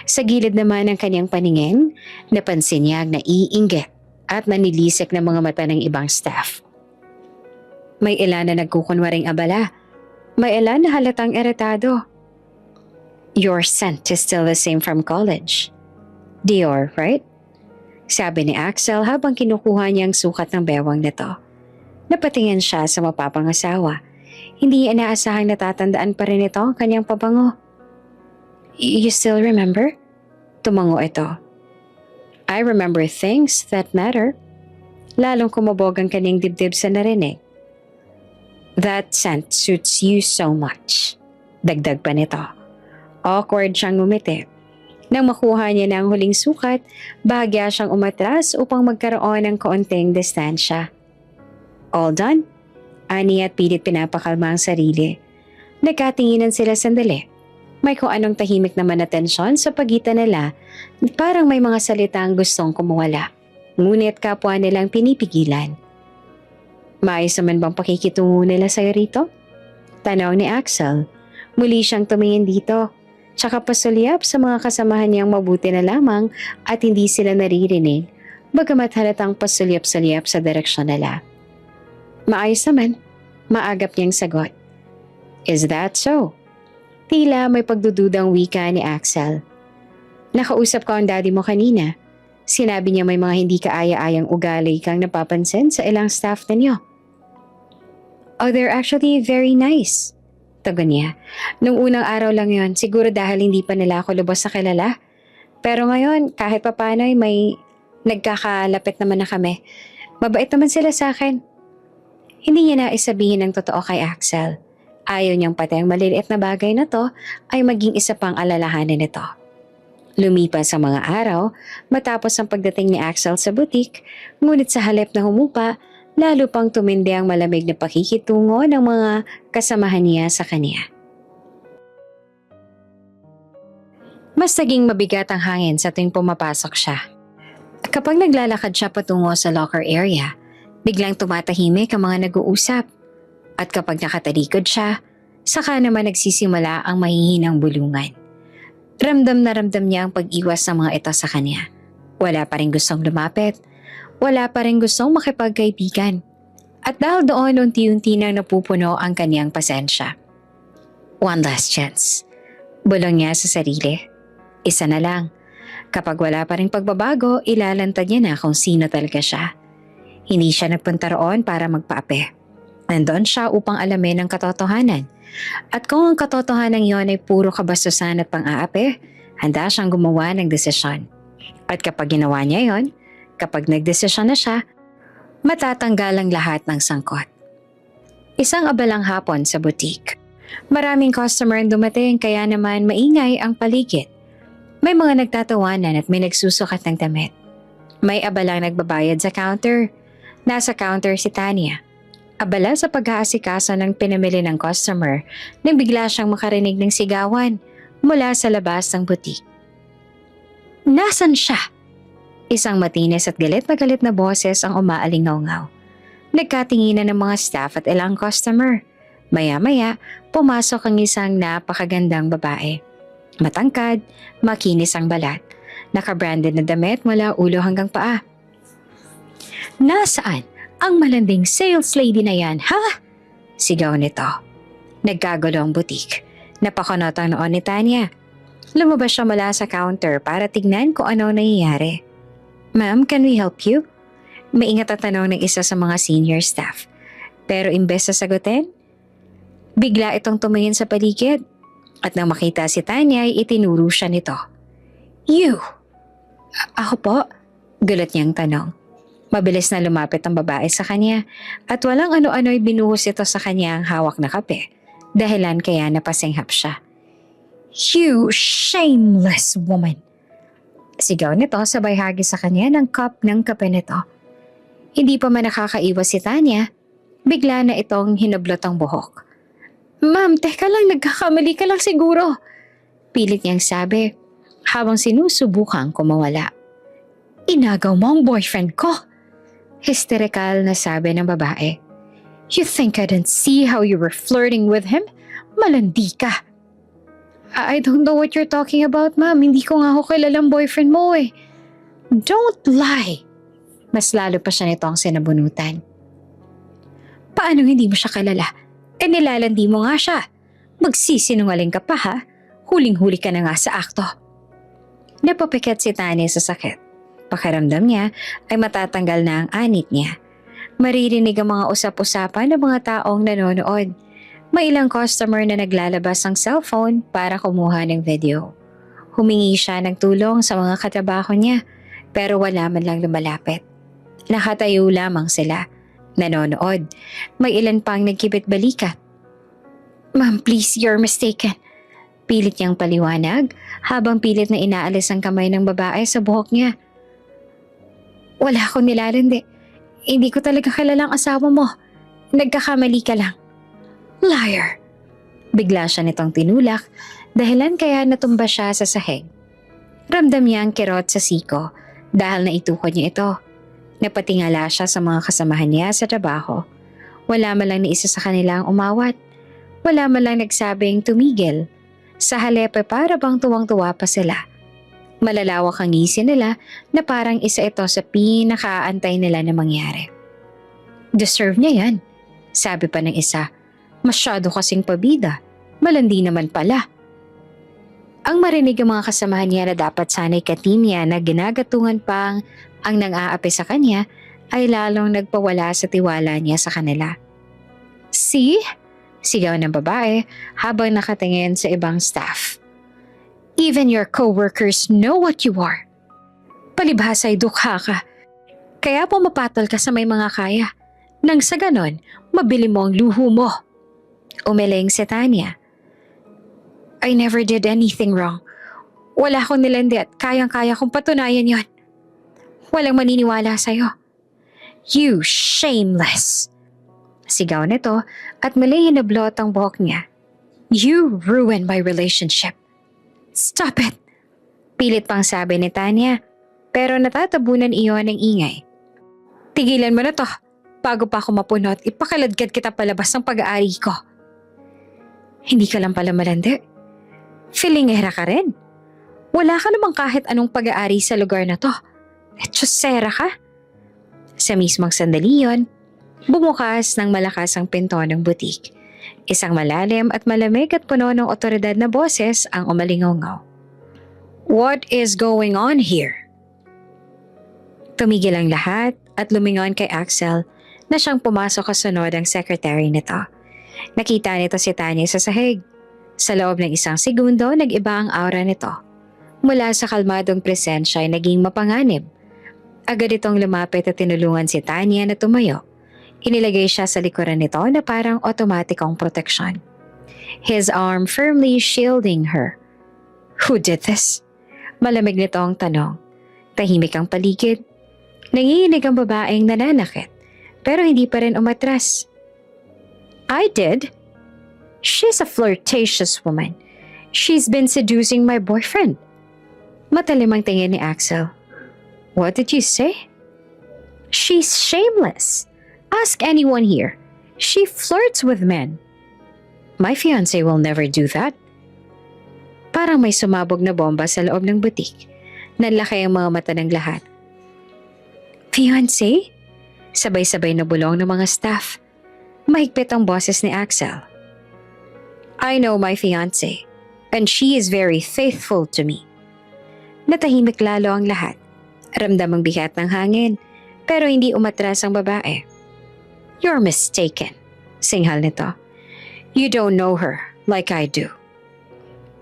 Sa gilid naman ng kanyang paningin, napansin niya ang naiinggit at nanilisik ng mga mata ng ibang staff. May ilan na nagkukunwaring abala. May ilan na halatang eretado. Your scent is still the same from college. Dior, right? Sabi ni Axel habang kinukuha niya ang sukat ng bewang nito. Napatingin siya sa mapapangasawa. Hindi niya inaasahang natatandaan pa rin ito ang kanyang pabango. You still remember? Tumango ito. I remember things that matter. Lalong kumabog ang kanyang dibdib sa narinig. That scent suits you so much. Dagdag pa nito. Awkward siyang ngumiti. Nang makuha niya na ang huling sukat, bahagya siyang umatras upang magkaroon ng kaunting distansya. All done? Ani at pilit pinapakalma ang sarili. Nagkatinginan sila sandali. May kung anong tahimik naman na tensyon sa pagitan nila, parang may mga salitang gustong kumuwala. Ngunit kapwa nilang pinipigilan. Maayos naman bang pakikitungo nila sa'yo rito? Tanaw ni Axel. Muli siyang tumingin dito. Tsaka pasulyap sa mga kasamahan niyang mabuti na lamang at hindi sila naririnig, bagamat halatang pasulyap-sulyap sa direksyon nila. Maayos naman, maagap niyang sagot. Is that so? Tila may pagdududang wika ni Axel. Nakausap ko ang daddy mo kanina. Sinabi niya may mga hindi kaaya-ayang ugali kang napapansin sa ilang staff ninyo. Oh, they're actually very nice. Tago niya. Nung unang araw lang yon, siguro dahil hindi pa nila ako lubos sa kilala. Pero ngayon, kahit papano ay may nagkakalapit naman na kami. Mabait naman sila sa akin. Hindi niya na isabihin ng totoo kay Axel. Ayaw niyang pati ang maliliit na bagay na to ay maging isa pang alalahanin nito. Lumipas ang mga araw, matapos ang pagdating ni Axel sa butik, ngunit sa halip na humupa, lalo pang tumindi ang malamig na pakikitungo ng mga kasamahan niya sa kanya. Mas naging mabigat ang hangin sa tuwing pumapasok siya. Kapag naglalakad siya patungo sa locker area, biglang tumatahimik ang mga nag-uusap. At kapag nakatalikod siya, saka naman nagsisimula ang mahihinang bulungan. Ramdam na ramdam niya ang pag-iwas ng mga ito sa kanya. Wala pa rin gustong lumapit. Wala pa rin gustong makipagkaibigan. At dahil doon unti-unti nang napupuno ang kanyang pasensya. One last chance. Bulong niya sa sarili. Isa na lang. Kapag wala pa rin pagbabago, ilalantad niya na kung sino talaga siya. Hindi siya nagpunta roon para magpaape. Nandoon siya upang alamin ang katotohanan. At kung ang katotohanan yon ay puro kabastusan at pang-aape, handa siyang gumawa ng desisyon. At kapag ginawa niya yon, kapag nagdesisyon na siya, matatanggal ang lahat ng sangkot. Isang abalang hapon sa butik. Maraming customer ang dumating kaya naman maingay ang paligid. May mga nagtatawanan at may nagsusukat ng damit. May abalang nagbabayad sa counter. Nasa counter si Tanya. Abala sa pag-aasikaso ng pinamili ng customer nang bigla siyang makarinig ng sigawan mula sa labas ng butik. Nasaan siya? Isang matinis at galit na boses ang umaalingaw-ngaw. Nagkatinginan ng mga staff at ilang customer. Maya-maya, pumasok ang isang napakagandang babae. Matangkad, makinis ang balat. Nakabranded na damit mula ulo hanggang paa. Nasaan ang malanding sales lady na yan, ha? Sigaw nito. Nagkagulo ang butik. Napakunot ang noon ni Tanya. Lumabas siya mula sa counter para tignan kung ano nangyayari. Ma'am, can we help you? Maingat at tanong ng isa sa mga senior staff. Pero imbes na sagutin, bigla itong tumingin sa paligid. At nang makita si Tanya ay itinuro siya nito. You! Ako po? Gulat niyang tanong. Mabilis na lumapit ang babae sa kanya at walang ano-ano'y binuhos ito sa kanya ang hawak na kape, dahilan kaya napasinghap siya. "You shameless woman!" Sigaw nito sabay hagis sa kanya ng cup ng kape nito. Hindi pa man nakakaiwas si Tanya, bigla na itong hinablot ang buhok. "Ma'am, teka lang, nagkakamali ka lang siguro," pilit niyang sabi habang sinusubukang kumawala. "Inagaw mo ang boyfriend ko!" Hysterical na sabi ng babae. "You think I didn't see how you were flirting with him? Malandi ka!" "I don't know what you're talking about, ma'am. Hindi ko nga ako kilalang boyfriend mo eh." "Don't lie!" Mas lalo pa siya nitong sinabunutan. "Paano hindi mo siya kilala? Nilalandi mo nga siya. Magsisinungaling ka pa ha? Huling-huli ka na nga sa akto." Napapikat si Tanya sa sakit. Pakiramdam niya ay matatanggal na ang anit niya. Maririnig ang mga usap-usapan ng mga taong nanonood. May ilang customer na naglalabas ng cellphone para kumuha ng video. Humingi siya ng tulong sa mga katrabaho niya pero wala man lang lumalapit. Nakatayo lamang sila. Nanonood. May ilan pang nagkibit balikat. "Ma'am, please, you're mistaken." Pilit niyang paliwanag habang pilit na inaalis ang kamay ng babae sa buhok niya. "Wala akong nilalandi. Hindi ko talaga kilalang asawa mo. Nagkakamali ka lang." "Liar!" Bigla siya nitong tinulak, dahilan kaya natumba siya sa sahig. Ramdam niya ang kirot sa siko dahil naitukod niya ito. Napatingala siya sa mga kasamahan niya sa trabaho. Wala man lang ni isa sa kanila ang umawat. Wala man lang nagsabing tumigil. Sa halip ay para bang tuwang-tuwa pa sila. Malalawak ang ngisi nila na parang isa ito sa pinakaantay nila na mangyari. "Deserve niya yan," sabi pa ng isa. "Masyado kasing pabida. Malandi naman pala." Ang marinig ang mga kasamahan niya na dapat sanay ka-team niya na ginagatungan pang ang nang-aapi sa kanya ay lalong nagpawala sa tiwala niya sa kanila. "See?" Sigaw ng babae habang nakatingin sa ibang staff. "Even your co-workers know what you are. Palibhasa'y dukha ka. Kaya pumapatol ka sa may mga kaya. Nang sa ganon, mabili mo ang luho mo." Umiling si Tanya. "I never did anything wrong. Wala akong nilandi at kayang-kaya kong patunayan yon. Walang maniniwala sa'yo." "You shameless!" Sigaw nito at mali hinablot ang buhok niya. "You ruined my relationship." "Stop it!" Pilit pang sabi ni Tanya, pero natatabunan iyon ng ingay. "Tigilan mo na to. Bago pa ako mapunot, ipakaladkad kita palabas ng pag-aari ko." "Hindi ka lang pala malandi. Filingera ka rin. Wala ka namang kahit anong pag-aari sa lugar na to. Etsyosera ka." Sa mismong sandali yon, bumukas ng malakas ang pinto ng butik. Isang malalim at malamig at puno ng otoridad na boses ang umalingaw. "What is going on here?" Tumigil ang lahat at lumingon kay Axel na siyang pumasok kasunod ang secretary nito. Nakita nito si Tanya sa sahig. Sa loob ng isang segundo, nag-iba ang aura nito. Mula sa kalmadong presensya ay naging mapanganib. Agad itong lumapit at tinulungan si Tanya na tumayo. Inilagay siya sa likuran nito na parang otomatikong proteksyon. His arm firmly shielding her. "Who did this?" Malamig nito ang tanong. Tahimik ang paligid. Nanginginig ang babaeng nananakit, pero hindi pa rin umatras. "I did. She's a flirtatious woman. She's been seducing my boyfriend." Matalim ang tingin ni Axel. "What did you say?" "She's shameless. Ask anyone here. She flirts with men." "My fiancé will never do that." Parang may sumabog na bomba sa loob ng butik. Nanlaki ang mga mata ng lahat. "Fiancé?" Sabay-sabay na bulong ng mga staff. Mahigpit ang boses ni Axel. "I know my fiancé, and she is very faithful to me." Natahimik lalo ang lahat. Ramdam ang bigat ng hangin, pero hindi umatras ang babae. "You're mistaken," singhal nito. "You don't know her like I do."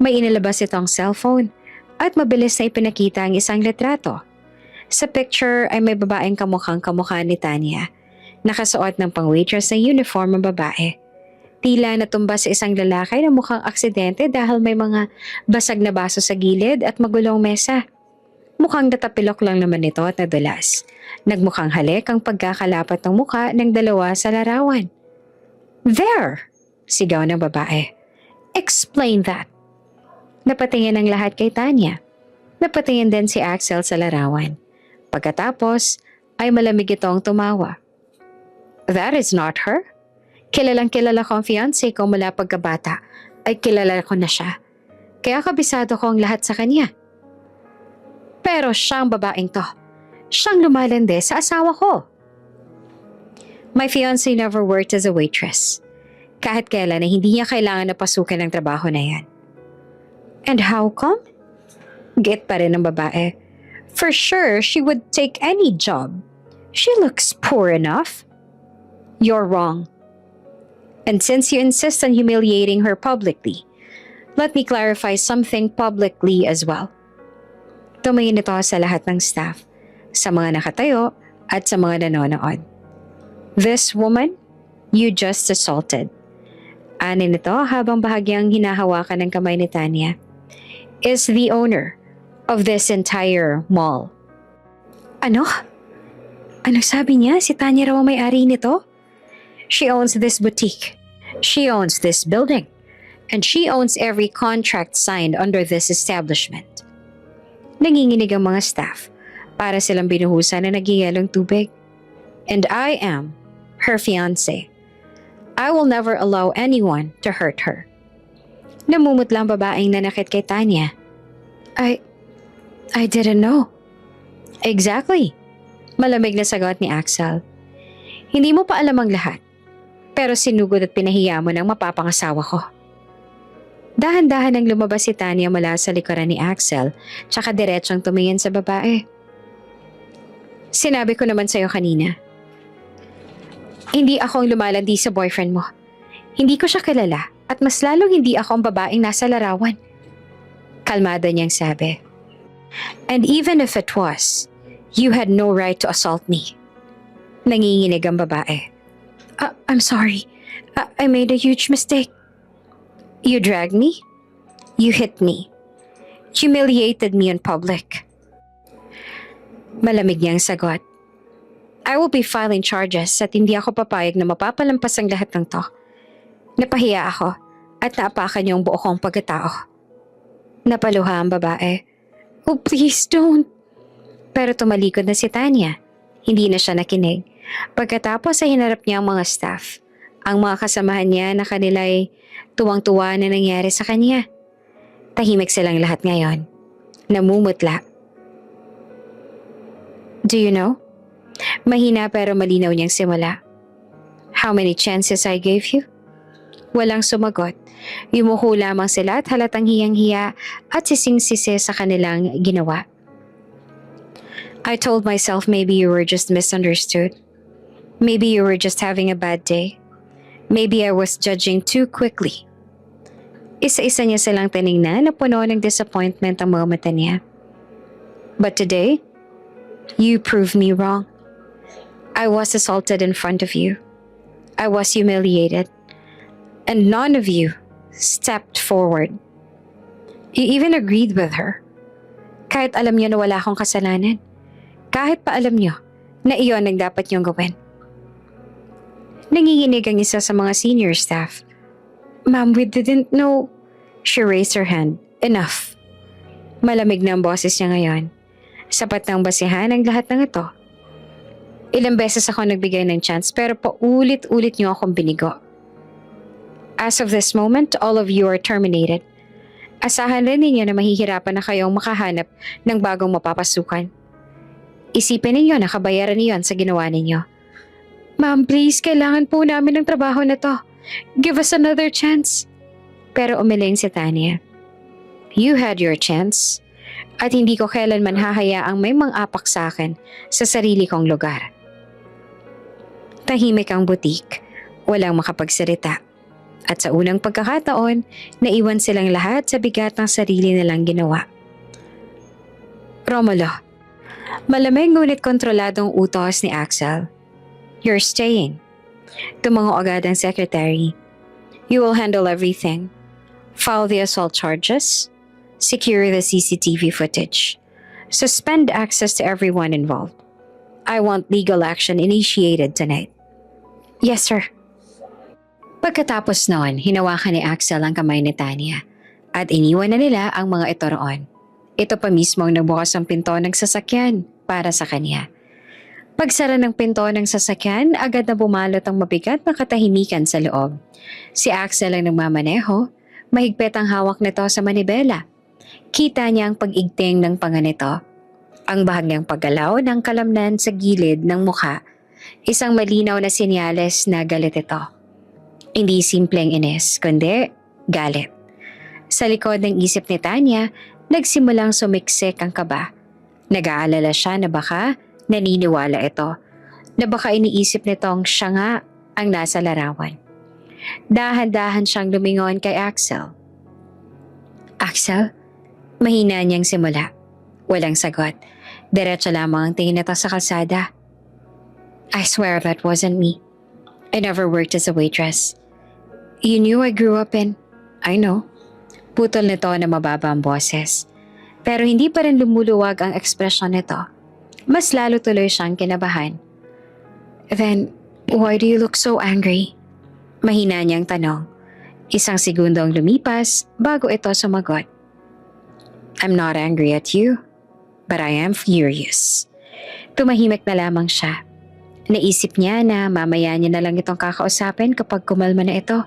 May inilabas itong cellphone at mabilis na ipinakita ang isang litrato. Sa picture ay may babaeng kamukhang kamukha ni Tanya. Nakasuot ng pang-waitress na uniform ang babae. Tila natumba sa isang lalaki na mukhang aksidente dahil may mga basag na baso sa gilid at magulong mesa. Mukhang natapilok lang naman ito at nadulas. Nagmukhang halik ang pagkakalapat ng mukha ng dalawa sa larawan. "There!" sigaw ng babae. "Explain that." Napatingin ang lahat kay Tanya. Napatingin din si Axel sa larawan. Pagkatapos ay malamig itong tumawa. "That is not her. Kilalang kilala ko ang fiancé ko mula pagkabata ay kilala ko na siya. Kaya kabisado ko ang lahat sa kanya. Pero siyang babaeng to. Siyang lumalande sa asawa ko." My fiancé never worked as a waitress. Kahit kailan na hindi niya kailangan na pasukan ng trabaho na yan. "And how come?" Get pa rin ng babae. "For sure, she would take any job. She looks poor enough." "You're wrong. And since you insist on humiliating her publicly, let me clarify something publicly as well." Tumingin ito sa lahat ng staff, sa mga nakatayo at sa mga nanonood. "This woman, you just assaulted." Anin nito habang bahagyang hinahawakan ng kamay ni Tanya, "is the owner of this entire mall." "Ano? Anong sabi niya? Si Tanya raw ang may-ari nito?" "She owns this boutique. She owns this building. And she owns every contract signed under this establishment." Nanginginig ang mga staff para silang binuhusan na nagyayalong tubig. "And I am her fiancé. I will never allow anyone to hurt her." Namumutla ang babaeng nanakit kay Tanya. I didn't know." "Exactly." Malamig na sagot ni Axel. "Hindi mo pa alam ang lahat. Pero sinugod at pinahiya mo ng mapapangasawa ko." Dahan-dahan ang lumabas si Tanya mula sa likuran ni Axel, tsaka diretsong tumingin sa babae. "Sinabi ko naman sa'yo kanina. Hindi ako ang lumalandi sa boyfriend mo. Hindi ko siya kilala at mas lalong hindi ako ang babaeng nasa larawan." Kalmado niyang sabi. "And even if it was, you had no right to assault me." Nanginginig ang babae. I'm sorry. I made a huge mistake." "You dragged me. You hit me. Humiliated me in public." Malamig niyang sagot. "I will be filing charges at hindi ako papayag na mapapalampas ang lahat ng to. Napahiya ako at naapakan niyo ang buo kong pagkatao." Napaluha ang babae. "Oh, please don't." Pero tumalikod na si Tanya. Hindi na siya nakinig. Pagkatapos ay hinarap niya ang mga staff. Ang mga kasamahan niya na kanila'y tuwang-tuwa na nangyari sa kanya. Tahimik silang lahat ngayon. Namumutla. "Do you know?" Mahina pero malinaw niyang simula. "How many chances I gave you?" Walang sumagot. Yumuko lamang sila at halatang hiyang-hiya at sising-sisi sa kanilang ginawa. "I told myself maybe you were just misunderstood. Maybe you were just having a bad day. Maybe I was judging too quickly." Isa-isa niya silang tiningnan na puno ng disappointment ang mga mata niya. "But today, you proved me wrong. I was assaulted in front of you. I was humiliated. And none of you stepped forward. You even agreed with her. Kahit alam niyo na wala akong kasalanan. Kahit pa alam niyo na iyon ang dapat niyong gawin." Nanginginig ang isa sa mga senior staff. "Ma'am, we didn't know." She raised her hand. "Enough." Malamig na ang boses niya ngayon. Sapat nang basihan ang lahat ng ito. "Ilang beses ako nagbigay ng chance pero paulit-ulit niyo akong binigo. As of this moment, all of you are terminated. Asahan rin ninyo na mahihirapan na kayong makahanap ng bagong mapapasukan. Isipin ninyo na kabayaran niyon sa ginawa ninyo." "Ma'am, please, kailangan po namin ng trabaho na to. Give us another chance." Pero umiling si Tanya. "You had your chance. At hindi ko kailanman hahayaang may mang-apak sa akin sa sarili kong lugar." Tahimik ang butik. Walang makapagsalita. At sa unang pagkakataon, naiwan silang lahat sa bigat ng sarili nilang ginawa. "Romulo, Malamig ngunit kontroladong utos ni Axel. You're staying. Tumango agad ang secretary. You will handle everything. File the assault charges. Secure the CCTV footage. Suspend access to everyone involved. I want legal action initiated tonight. Yes, sir. Pagkatapos noon, hinawakan ni Axel ang kamay ni Tanya at iniwan na nila ang mga ito roon. Ito pa mismo ang nagbukas ng pinto ng sasakyan para sa kanya. Pagsara ng pinto ng sasakyan, agad na bumalot ang mabigat na katahimikan sa loob. Si Axel ang nagmamaneho, mahigpit ang hawak nito sa manibela. Kita niya ang pag-igting ng panga nito. Ang bahagyang paggalaw ng kalamnan sa gilid ng mukha, isang malinaw na senyales na galit ito. Hindi simpleng inis, kundi galit. Sa likod ng isip ni Tanya, nagsimulang sumiksik ang kaba. Nag-aalala siya na baka naniniwala ito, na baka iniisip nitong siya nga ang nasa larawan. Dahan-dahan siyang lumingon kay Axel. Axel? Mahina niyang simula. Walang sagot. Diretso lamang ang tingin nito sa kalsada. I swear that wasn't me. I never worked as a waitress. You knew I grew up in... I know. Putol nito na mababa ang boses. Pero hindi pa rin lumuluwag ang ekspresyon nito. Mas lalo tuloy siyang kinabahan. Then, why do you look so angry? Mahina niyang tanong. Isang segundo ang lumipas bago ito sumagot. I'm not angry at you, but I am furious. Tumahimik na lamang siya. Naisip niya na mamaya niya na lang itong kakausapin kapag kumalma na ito.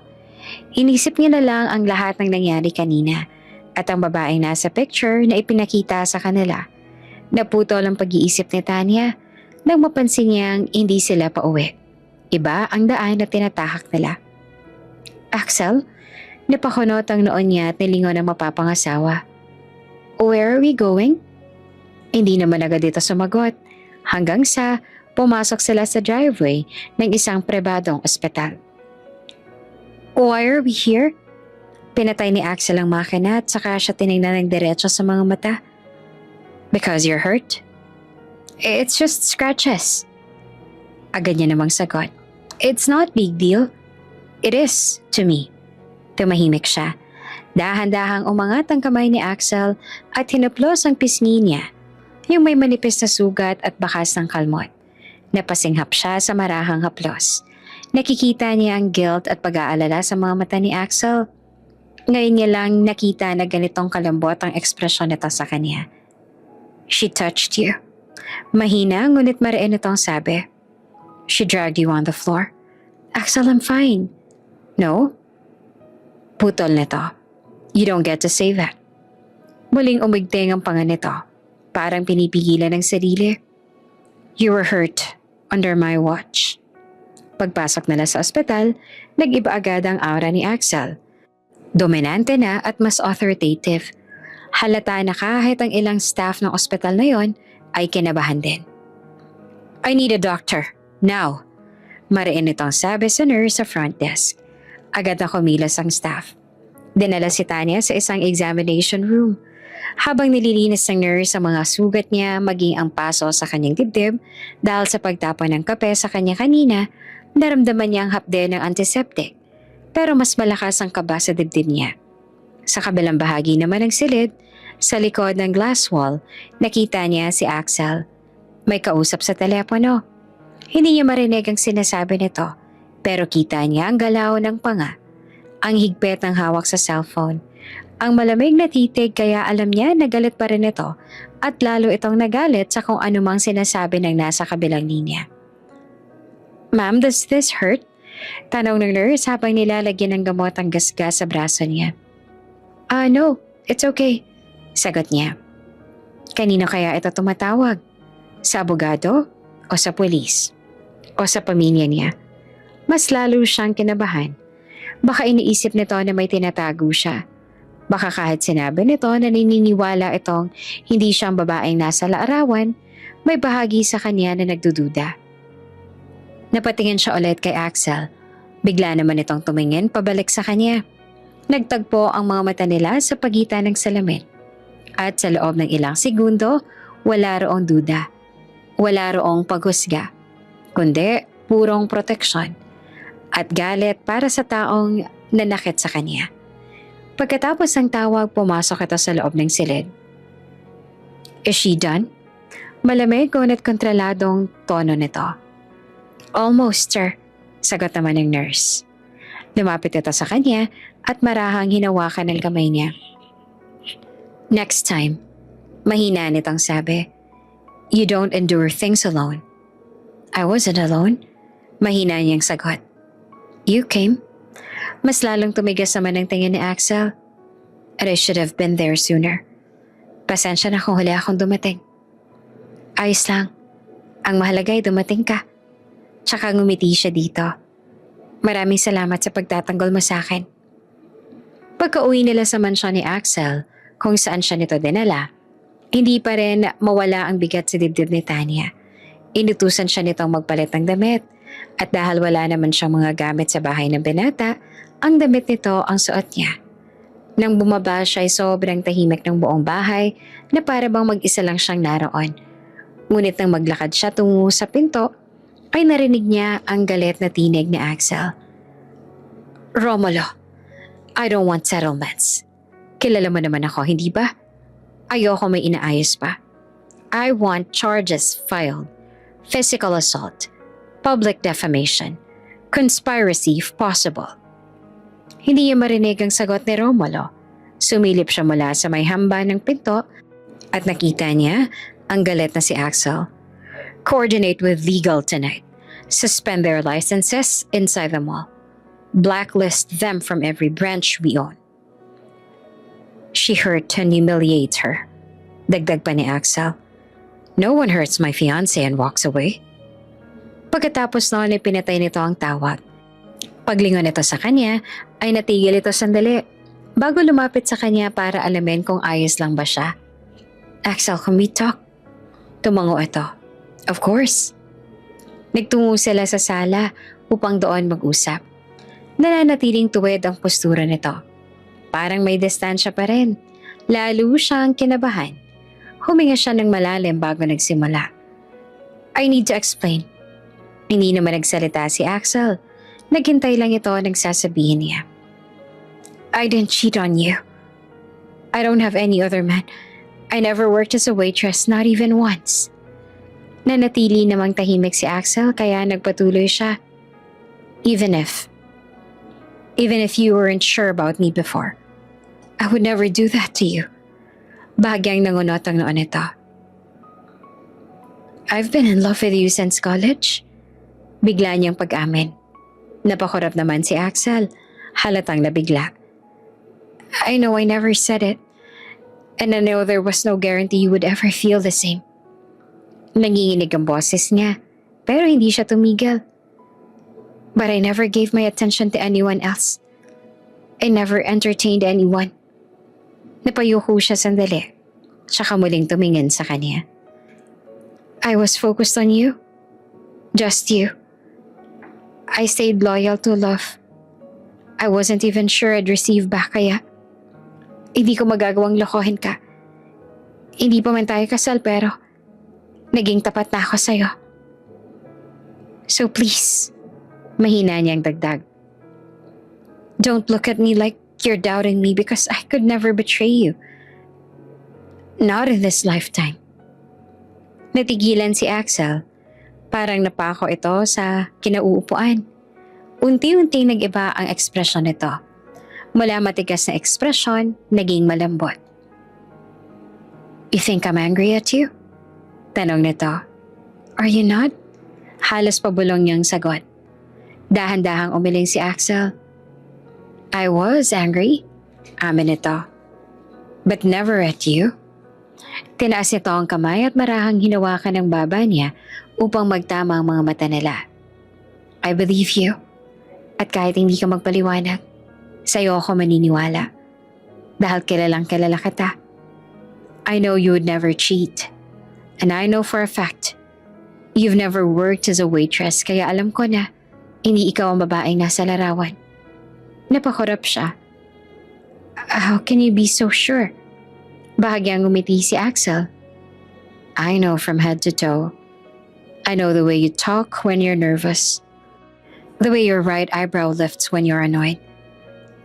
Inisip niya na lang ang lahat ng nangyari kanina at ang babaeng nasa picture na ipinakita sa kanila. Naputol ang pag-iisip ni Tanya nang mapansin niyang hindi sila pauwi. Iba ang daan na tinatahak nila. Axel, napakunot ang noon niya at nilingon ang mapapangasawa. Where are we going? Hindi naman agad ito sumagot hanggang sa pumasok sila sa driveway ng isang pribadong ospital. Why are we here? Pinatay ni Axel ang makina at saka siya tinignan ng diretso sa mga mata. Because you're hurt? It's just scratches. Agad niya namang sagot. It's not big deal. It is to me. Tumahimik siya. Dahan-dahang umangat ang kamay ni Axel at hinaplos ang pisngi niya, yung may manipis na sugat at bakas ng kalmot. Napasinghap siya sa marahang haplos. Nakikita niya ang guilt at pag-aalala sa mga mata ni Axel. Ngayon niya lang nakita na ganitong kalambot ang ekspresyon nito sa kanya. She touched you. Mahina ngunit mariin itong sabi. She dragged you on the floor. Axel, I'm fine. No? Putol nito. You don't get to say that. Muling umigting ang panga nito. Parang pinipigilan ng sarili. You were hurt under my watch. Pagpasok nila sa ospital, nag-iba agad ang aura ni Axel. Dominante na at mas authoritative. Halata na kahit ang ilang staff ng ospital na yon ay kinabahan din. I need a doctor. Now. Mariin itong sabi sa nurse sa front desk. Agad na kumilos ang staff. Dinala si Tanya sa isang examination room. Habang nililinis ng nurse ang mga sugat niya maging ang paso sa kanyang dibdib dahil sa pagtapon ng kape sa kanya kanina, naramdaman niya ang hapde ng antiseptic. Pero mas malakas ang kaba sa dibdib niya. Sa kabilang bahagi naman ng silid, sa likod ng glass wall, nakita niya si Axel. May kausap sa telepono. Hindi niya marinig ang sinasabi nito, pero kita niya ang galaw ng panga. Ang higpit ng hawak sa cellphone. Ang malamig na titig kaya alam niya na galit pa rin ito at lalo itong nagalit sa kung anumang sinasabi ng nasa kabilang linya. Ma'am, does this hurt? Tanong ng nurse habang nilalagyan ng gamot ang gasgas sa braso niya. No, it's okay. Sagot niya. Kanino kaya ito tumatawag? Sa abogado? O sa pulis? O sa pamilya niya? Mas lalo siyang kinabahan. Baka iniisip nito na may tinatago siya. Baka kahit sinabi nito na naniniwala itong hindi siyang babaeng nasa laarawan, may bahagi sa kanya na nagdududa. Napatingin siya ulit kay Axel. Bigla naman itong tumingin pabalik sa kanya. Nagtagpo ang mga mata nila sa pagitan ng salamin. At sa loob ng ilang segundo, wala roong duda. Wala roong paghusga, kundi purong proteksyon at galit para sa taong nanakit sa kanya. Pagkatapos ng tawag, pumasok ito sa loob ng silid. Is she done? Malamig ngunit kontroladong tono nito. Almost, sir, sagot naman ng nurse. Lumapit ito sa kanya at marahang hinawakan ng kamay niya. Next time, mahina nitong sabi, you don't endure things alone. I wasn't alone. Mahina niyang sagot. You came. Mas lalong tumigas naman ang tingin ni Axel. And I should have been there sooner. Pasensya na kung huli akong dumating. Ayos lang. Ang mahalaga ay dumating ka. Tsaka ngumiti siya dito. Maraming salamat sa pagtatanggol mo sa akin. Pagka-uwi nila sa mansyon ni Axel, kung saan siya nito dinala, hindi pa rin mawala ang bigat sa dibdib ni Tanya. Inutusan siya nitong magpalit ng damit at dahil wala naman siyang mga gamit sa bahay ng binata, ang damit nito ang suot niya. Nang bumaba siya ay sobrang tahimik ng buong bahay na para bang mag-isa lang siyang naroon. Ngunit nang maglakad siya tungo sa pinto, ay narinig niya ang galit na tinig ni Axel. Romulo, I don't want settlements. Kilala mo naman ako, hindi ba? Ayoko may inaayos pa. I want charges filed. Physical assault, public defamation, conspiracy if possible. Hindi niya marinig ang sagot ni Romulo. Sumilip siya mula sa may hamba ng pinto at nakita niya ang galit na si Axel. Coordinate with legal tonight. Suspend their licenses inside the mall. Blacklist them from every branch we own. She hurt and humiliates her. Dagdag pa ni Axel. No one hurts my fiancé and walks away. Pagkatapos noon ay pinatay nito ang tawag. Paglingon nito sa kanya ay natigil ito sandali bago lumapit sa kanya para alamin kung ayos lang ba siya. Axel, can we talk? Tumango ito. Of course. Nagtungo sila sa sala upang doon mag-usap. Nananatiling tuwid ang postura nito. Parang may distansya pa rin. Lalo siyang kinabahan. Huminga siya ng malalim bago nagsimula. I need to explain. Hindi naman nagsalita si Axel. Naghintay lang ito ng sasabihin niya. I didn't cheat on you. I don't have any other man. I never worked as a waitress, not even once. Nanatili namang tahimik si Axel kaya nagpatuloy siya. Even if you weren't sure about me before, I would never do that to you. Bahagyang nangunot ang noon ito. I've been in love with you since college. Bigla niyang pag-amin. Napakurap naman si Axel. Halatang nabigla. I know I never said it. And I know there was no guarantee you would ever feel the same. Nanginginig ang boses niya, pero hindi siya tumigil. But I never gave my attention to anyone else. I never entertained anyone. Napayuko siya sandali, tsaka muling tumingin sa kanya. I was focused on you. Just you. I stayed loyal to love. I wasn't even sure I'd receive back kaya hindi ko magagawang lokohin ka. Hindi pa man tayo kasal pero naging tapat na ako sa'yo. So please, mahina niyang dagdag. Don't look at me like you're doubting me because I could never betray you. Not in this lifetime. Natigilan si Axel. Parang napako ito sa kinauupuan. Unti-unti nag-iba ang ekspresyon nito. Mula matigas na ekspresyon, naging malambot. You think I'm angry at you? Tanong nito. Are you not? Halos pabulong niyang sagot. Dahan-dahang umiling si Axel. I was angry. Amin ito. But never at you. Tinaas nito ang kamay at marahang hinawakan ng baba niya upang magtama ang mga mata nila. I believe you. At kahit hindi ka magpaliwanag, sa'yo ako maniniwala. Dahil kilalang kilala kita. I know you would never cheat. And I know for a fact, you've never worked as a waitress kaya alam ko na hindi ikaw ang babaeng nasa larawan. Napakurap siya. How can you be so sure? Bahagyang umiti si Axel. I know from head to toe. I know the way you talk when you're nervous. The way your right eyebrow lifts when you're annoyed.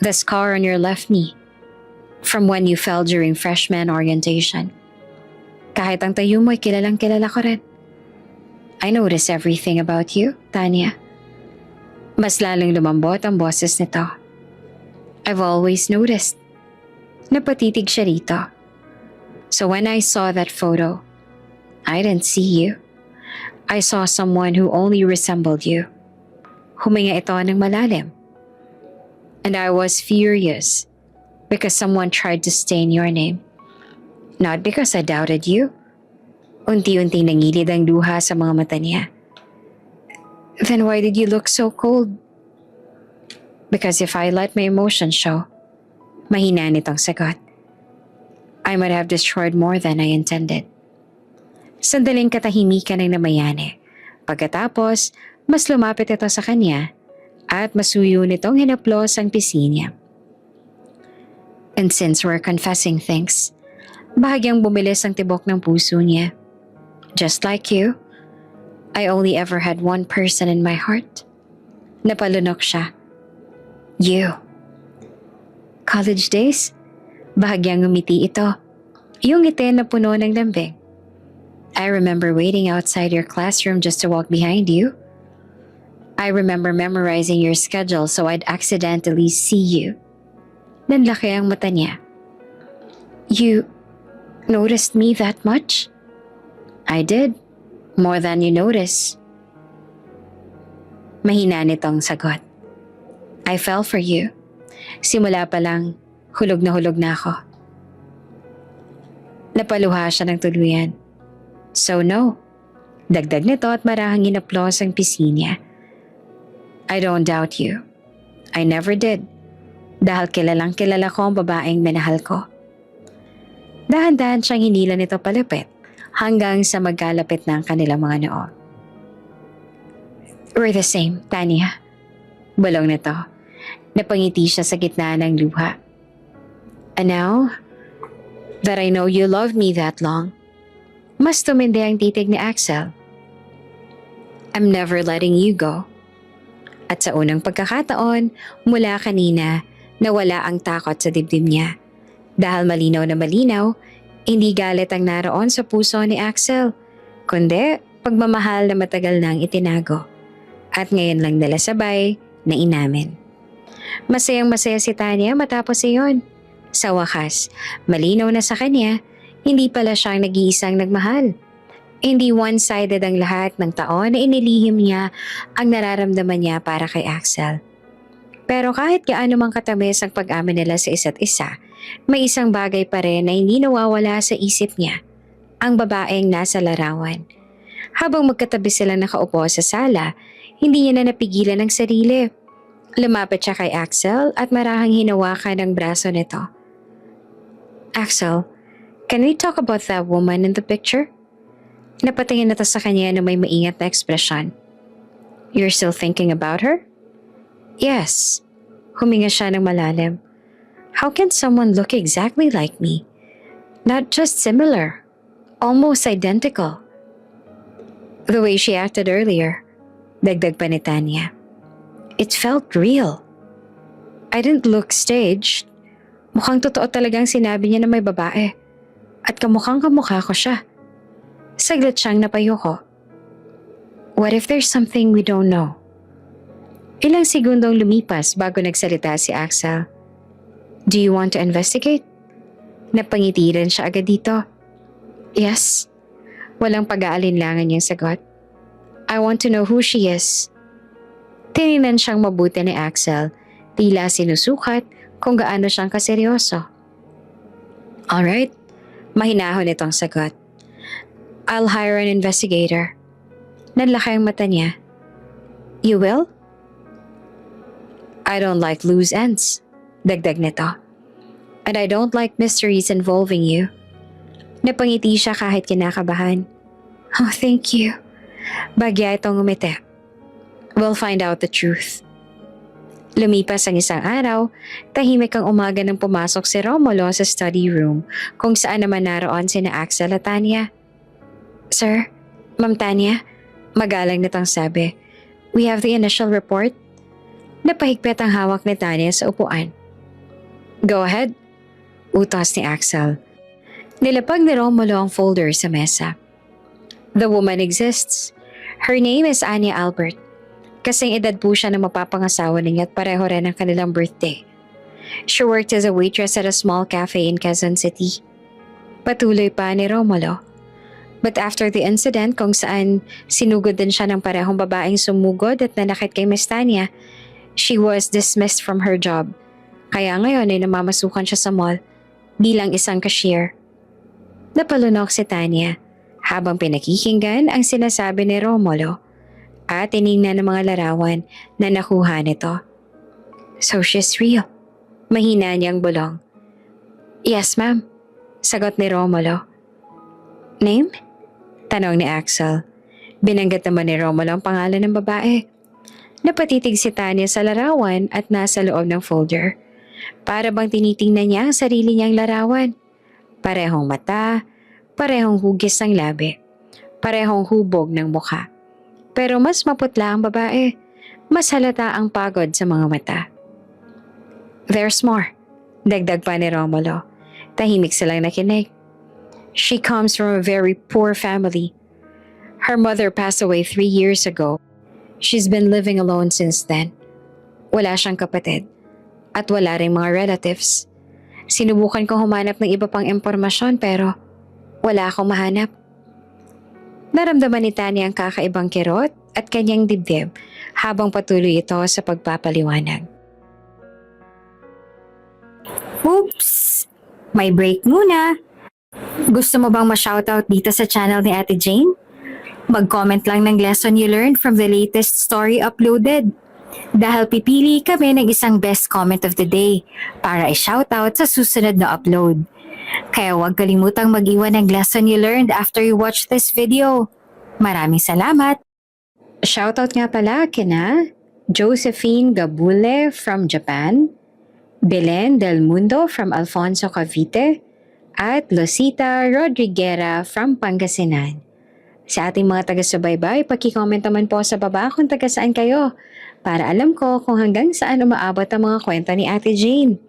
The scar on your left knee from when you fell during freshman orientation. Kahit ang tayo mo'y kilalang kilala ko rin. I notice everything about you, Tanya. Mas lalong lumambot ang boses nito. I've always noticed. Napatitig siya rito. So when I saw that photo, I didn't see you. I saw someone who only resembled you. Huminga ito ng malalim. And I was furious because someone tried to stain your name. Not because I doubted you. Unti-unting nangilid ang luha sa mga mata niya. Then why did you look so cold? Because if I let my emotions show, mahina nitong sagot. I might have destroyed more than I intended. Sandaling katahimikan ng namayani. Pagkatapos, mas lumapit ito sa kanya at masuyo nitong hinaplos ang pisngi niya. And since we're confessing things, bahagyang bumilis ang tibok ng puso niya. Just like you, I only ever had one person in my heart. Napalunok siya. You. College days? Bahagyang ngumiti ito. Yung ngiti na puno ng lambing. I remember waiting outside your classroom just to walk behind you. I remember memorizing your schedule so I'd accidentally see you. Nanlaki ang mata niya. You noticed me that much? I did. More than you notice. Mahina nitong sagot. I fell for you. Simula pa lang, hulog na ako. Napaluha siya ng tuluyan. So no. Dagdag nito at marahang inaplos ang pisngi niya. I don't doubt you. I never did. Dahil kilalang kilala ko ang babaeng minahal ko. Dahan-dahan siyang hinila nito palapit hanggang sa magkalapit na ang kanilang mga noo. We're the same, Tanya. Balong nito. Napangiti siya sa gitna ng luha. And now that I know you loved me that long, mas tumindi ang titig ni Axel. I'm never letting you go. At sa unang pagkakataon, mula kanina, nawala ang takot sa dibdib niya. Dahil malinaw na malinaw, hindi galit ang naroon sa puso ni Axel, kundi pagmamahal na matagal nang itinago. At ngayon lang nila sabay na inamin. Masayang masaya si Tanya matapos iyon. Sa wakas, malinaw na sa kanya, hindi pala siyang nag-iisang nagmahal. Hindi one-sided ang lahat ng taon na inilihim niya ang nararamdaman niya para kay Axel. Pero kahit gaano mang katamis ang pag-amin nila sa isa't isa, may isang bagay pa rin na hindi nawawala sa isip niya, ang babaeng nasa larawan. Habang magkatabi silang nakaupo sa sala, hindi niya na napigilan ang sarili. Lumapit siya kay Axel at marahang hinawakan ang braso nito. Axel, can we talk about that woman in the picture? Napatingin na to sa kanya na may maingat na ekspresyon. You're still thinking about her? Yes. Huminga siya ng malalim. How can someone look exactly like me? Not just similar, almost identical. The way she acted earlier, dagdag pa ni Tanya. It felt real. I didn't look staged. Mukhang totoo talagang sinabi niya na may babae. At kamukhang kamukha ko siya. Saglit siyang napayuko. What if there's something we don't know? Ilang segundong lumipas bago nagsalita si Axel. Do you want to investigate? Napangiti rin siya agad dito. Yes. Walang pag-aalinlangan niyang sagot. I want to know who she is. Tininan siyang mabuti ni Axel, tila sinusukat kung gaano siyang kaseryoso. Alright, mahinahon itong sagot. I'll hire an investigator. Nanlaki ang mata niya. You will? I don't like loose ends, dagdag nito. And I don't like mysteries involving you. Napangiti siya kahit kinakabahan. Oh, thank you. Bagya itong umiti. We'll find out the truth. Lumipas ang isang araw, tahimik ang umaga nang pumasok si Romulo sa study room kung saan naman naroon sina Axel at Tanya. Sir, Ma'am Tanya, Magalang nitong sabi, "We have the initial report." Napahigpit ang hawak ni Tanya sa upuan. "Go ahead," utos ni Axel. Nilapag ni Romulo ang folder sa mesa. The woman exists. Her name is Anya Albert. Kasing edad po siya ng mapapangasawa niya at pareho rin ang kanilang birthday. She worked as a waitress at a small cafe in Quezon City. Patuloy pa ni Romulo. But after the incident kung saan sinugod din siya ng parehong babaeng sumugod at nanakit kay Miss Tanya, she was dismissed from her job. Kaya ngayon ay namamasukan siya sa mall bilang isang cashier. Napalunok si Tanya habang pinakikinggan ang sinasabi ni Romulo at tinignan ng mga larawan na nakuha nito. "So she's real?" Mahina niyang bulong. "Yes, ma'am," sagot ni Romulo. "Name?" tanong ni Axel. Binanggit naman ni Romulo ang pangalan ng babae. Napatitig si Tanya sa larawan at nasa loob ng folder. Para bang tinitingnan niya ang sarili niyang larawan. Parehong mata, parehong hugis ng labi, parehong hubog ng mukha. Pero mas maputla ang babae. Mas halata ang pagod sa mga mata. "There's more," dagdag pa ni Romulo. Tahimik silang nakinig. "She comes from a very poor family. Her mother passed away 3 years ago. She's been living alone since then. Wala siyang kapatid at wala ring mga relatives. Sinubukan kong humanap ng iba pang impormasyon pero wala akong mahanap." Naramdaman ni Tanya ang kakaibang kirot at kanyang dibdib habang patuloy ito sa pagpapaliwanag. "Oops! May break muna. Gusto mo bang ma-shoutout dito sa channel ni Ate Jane? Mag-comment lang ng lesson you learned from the latest story uploaded. Dahil pipili kami ng isang best comment of the day para i-shoutout sa susunod na upload. Kaya huwag kalimutang mag-iwan ng lesson you learned after you watch this video. Maraming salamat! Shoutout nga pala kina Josephine Gabule from Japan, Belen Del Mundo from Alfonso Cavite, at Lucita Rodriguera from Pangasinan. Sa ating mga taga-subaybay, paki-comment naman po sa baba kung taga saan kayo para alam ko kung hanggang saan umaabot ang mga kwento ni Ate Jane.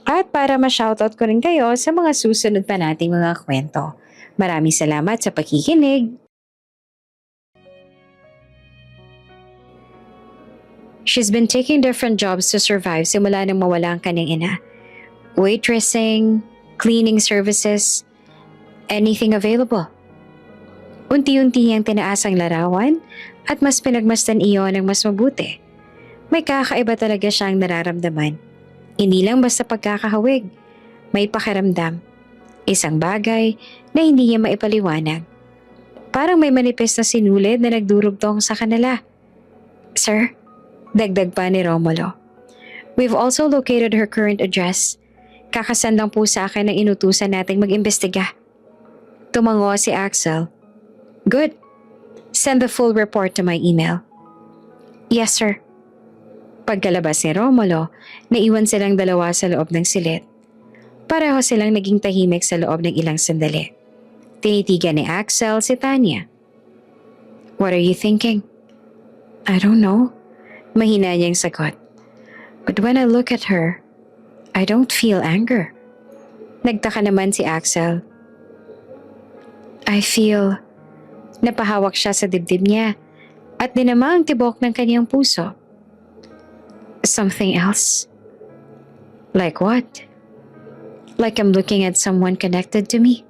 At para ma-shoutout ko rin kayo sa mga susunod pa nating mga kwento. Maraming salamat sa pakikinig. She's been taking different jobs to survive simula nang mawala ang kanyang ina. Waitressing, cleaning services, anything available. Unti-unti niyang tinaas ang larawan at mas pinagmasdan iyon ng mas mabuti. May kakaiba talaga siyang nararamdaman. Hindi lang basta pagkakahawig, may pakiramdam. Isang bagay na hindi niya maipaliwanag. Parang may manipis na sinulid na nagdurugtong sa kanila. "Sir," dagdag pa ni Romulo, "we've also located her current address. Kakasend lang po sa akin ang inutusan nating mag-imbestiga." Tumango si Axel. "Good. Send the full report to my email." "Yes, sir." Pagkalabas ni Romulo, naiwan silang dalawa sa loob ng silid. Pareho silang naging tahimik sa loob ng ilang sandali. Tinitigan ni Axel si Tanya. "What are you thinking?" "I don't know." Mahina niyang sagot. "But when I look at her, I don't feel anger." Nagtaka naman si Axel. "I feel..." Napahawak siya sa dibdib niya at dinama ang tibok ng kanyang puso. "Something else?" "Like what?" "Like I'm looking at someone connected to me."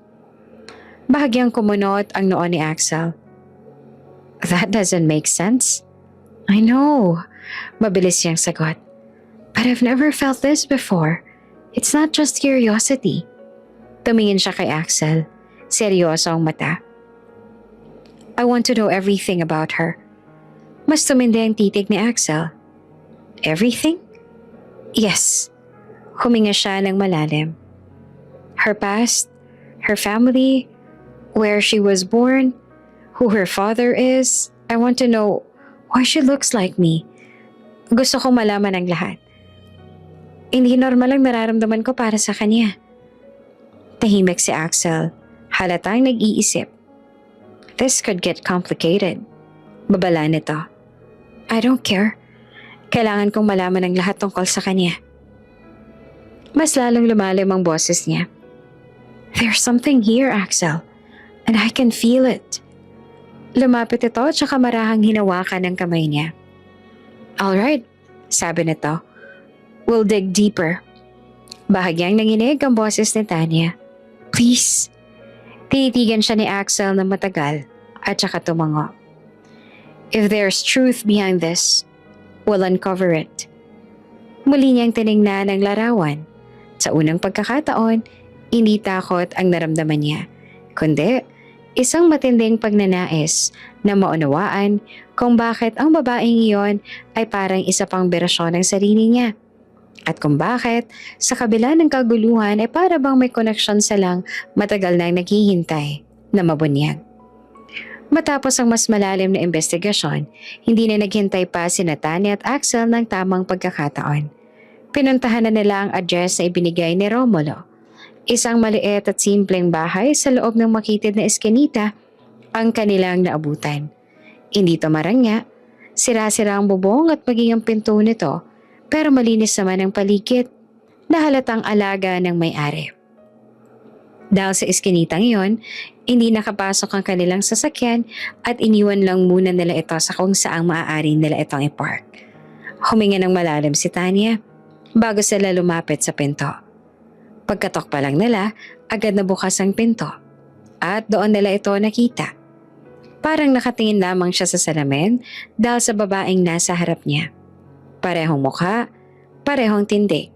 Bahagyang kumunot ang noo ni Axel. "That doesn't make sense." "I know." Mabilis siyang sagot. "But I've never felt this before. It's not just curiosity." Tumingin siya kay Axel. Seryoso ang mata. "I want to know everything about her." Mas tumindi ang titig ni Axel. "Everything?" "Yes." Huminga siya ng malalim. "Her past, her family, where she was born, who her father is. I want to know why she looks like me. Gusto kong malaman ang lahat. Hindi normal ang nararamdaman ko para sa kanya." Tahimik si Axel, halatang nag-iisip. This could get complicated. Babala nito. I don't care. Kailangan kong malaman ang lahat tungkol sa kanya. Mas lalong lumalim ang boses niya. There's something here, Axel. And I can feel it. Lumapit ito at saka marahang hinawakan ng kamay niya. Alright, sabi nito. We'll dig deeper. Bahagyang nanginig ang boses ni Tanya. Please. Tinitigan siya ni Axel na matagal at saka tumango. If there's truth behind this, we'll uncover it. Muli niyang tiningnan ang larawan. Sa unang pagkakataon, hindi takot ang naramdaman niya, kundi isang matinding pagnanais na maunawaan kung bakit ang babaeng iyon ay parang isa pang berasyon ng sarili niya. At kung bakit, sa kabila ng kaguluhan ay para bang may koneksyon silang matagal nang naghihintay na mabunyag. Matapos ang mas malalim na investigasyon, hindi na naghintay pa si Tanya at Axel ng tamang pagkakataon. Pinuntahan na nila ang address na ibinigay ni Romulo. Isang maliit at simpleng bahay sa loob ng makitid na eskinita ang kanilang naabutan. Hindi to marangya, sira-sira ang bubong at maging ang pinto nito, pero malinis naman ang paligid na halatang alaga ng may-ari. Dahil sa eskinitang iyon, hindi nakapasok ang kanilang sasakyan at iniwan lang muna nila ito sa kung saang maaari nila itong i-park. Huminga ng malalim si Tanya bago sila lumapit sa pinto. Pagkatok pa lang nila, agad nabukas ang pinto at doon nila ito nakita. Parang nakatingin lamang siya sa salamin dahil sa babaeng nasa harap niya. Parehong mukha, parehong tindig,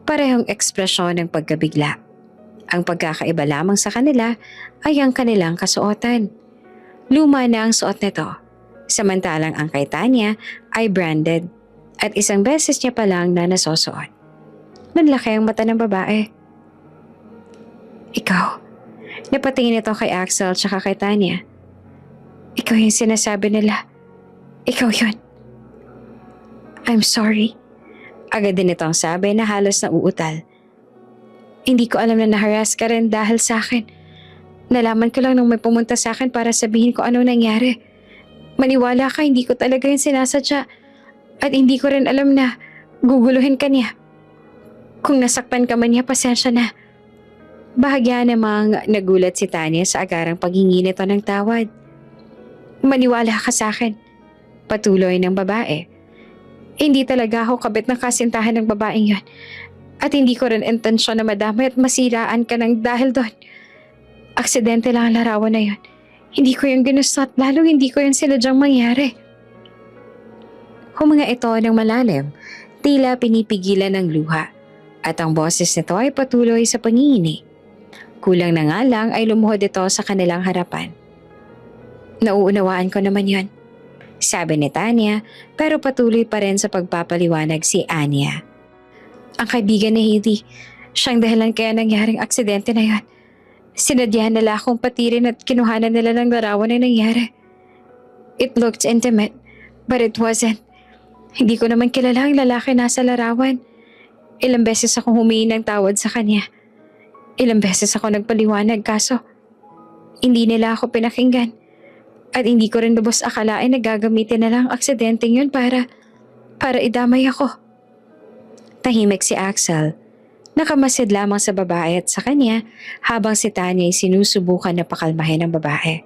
parehong ekspresyon ng pagkabigla. Ang pagkakaiba lamang sa kanila ay ang kanilang kasuotan. Luma na ang suot nito, samantalang ang kay Tanya ay branded at isang beses niya pa lang na nasusuot. Nanlaki ang mata ng babae. Ikaw, napatingin ito kay Axel tsaka kay Tanya. Ikaw yung sinasabi nila. Ikaw yun. I'm sorry. Agad din itong sabi na halos nauutal. Hindi ko alam na naharas ka rin dahil sa akin. Nalaman ko lang nung may pumunta sa akin para sabihin ko ano nangyari. Maniwala ka, hindi ko talaga yung sinasadya. At hindi ko rin alam na guguluhin ka niya. Kung nasaktan ka man niya, pasensya na. Bahagya namang nagulat si Tanya sa agarang paghingi nito ng tawad. Maniwala ka sa akin. Patuloy ng babae. Hindi talaga ako kabit ng kasintahan ng babaeng yon. At hindi ko rin intensyon na madamay at masiraan ka ng dahil doon. Aksidente lang ang larawan na yon. Hindi ko yung ginusto at lalong hindi ko yung sinadyang mangyari. Huminga ito ng malalim, tila pinipigilan ng luha. At ang boses nito ay patuloy sa pangingini. Kulang na nga lang ay lumuhod ito sa kanilang harapan. Nauunawaan ko naman yon, sabi ni Tanya, pero patuloy pa rin sa pagpapaliwanag si Anya. Ang kaibigan ni Hailey, siyang dahilan kaya nangyaring aksidente na yon. Sinadyahan nila akong patirin at kinuhanan nila ng larawan na nangyari. It looked intimate, but it wasn't. Hindi ko naman kilala ang lalaki nasa larawan. Ilang beses akong humingi ng tawad sa kanya. Ilang beses ako nagpaliwanag kaso hindi nila ako pinakinggan. At hindi ko rin lubos akalain na gagamitin nila ang aksidenteng yun para idamay ako. Tahimik si Axel. Nakamasid lamang sa babae at sa kanya habang si Tanya ay sinusubukan na pakalmahin ang babae.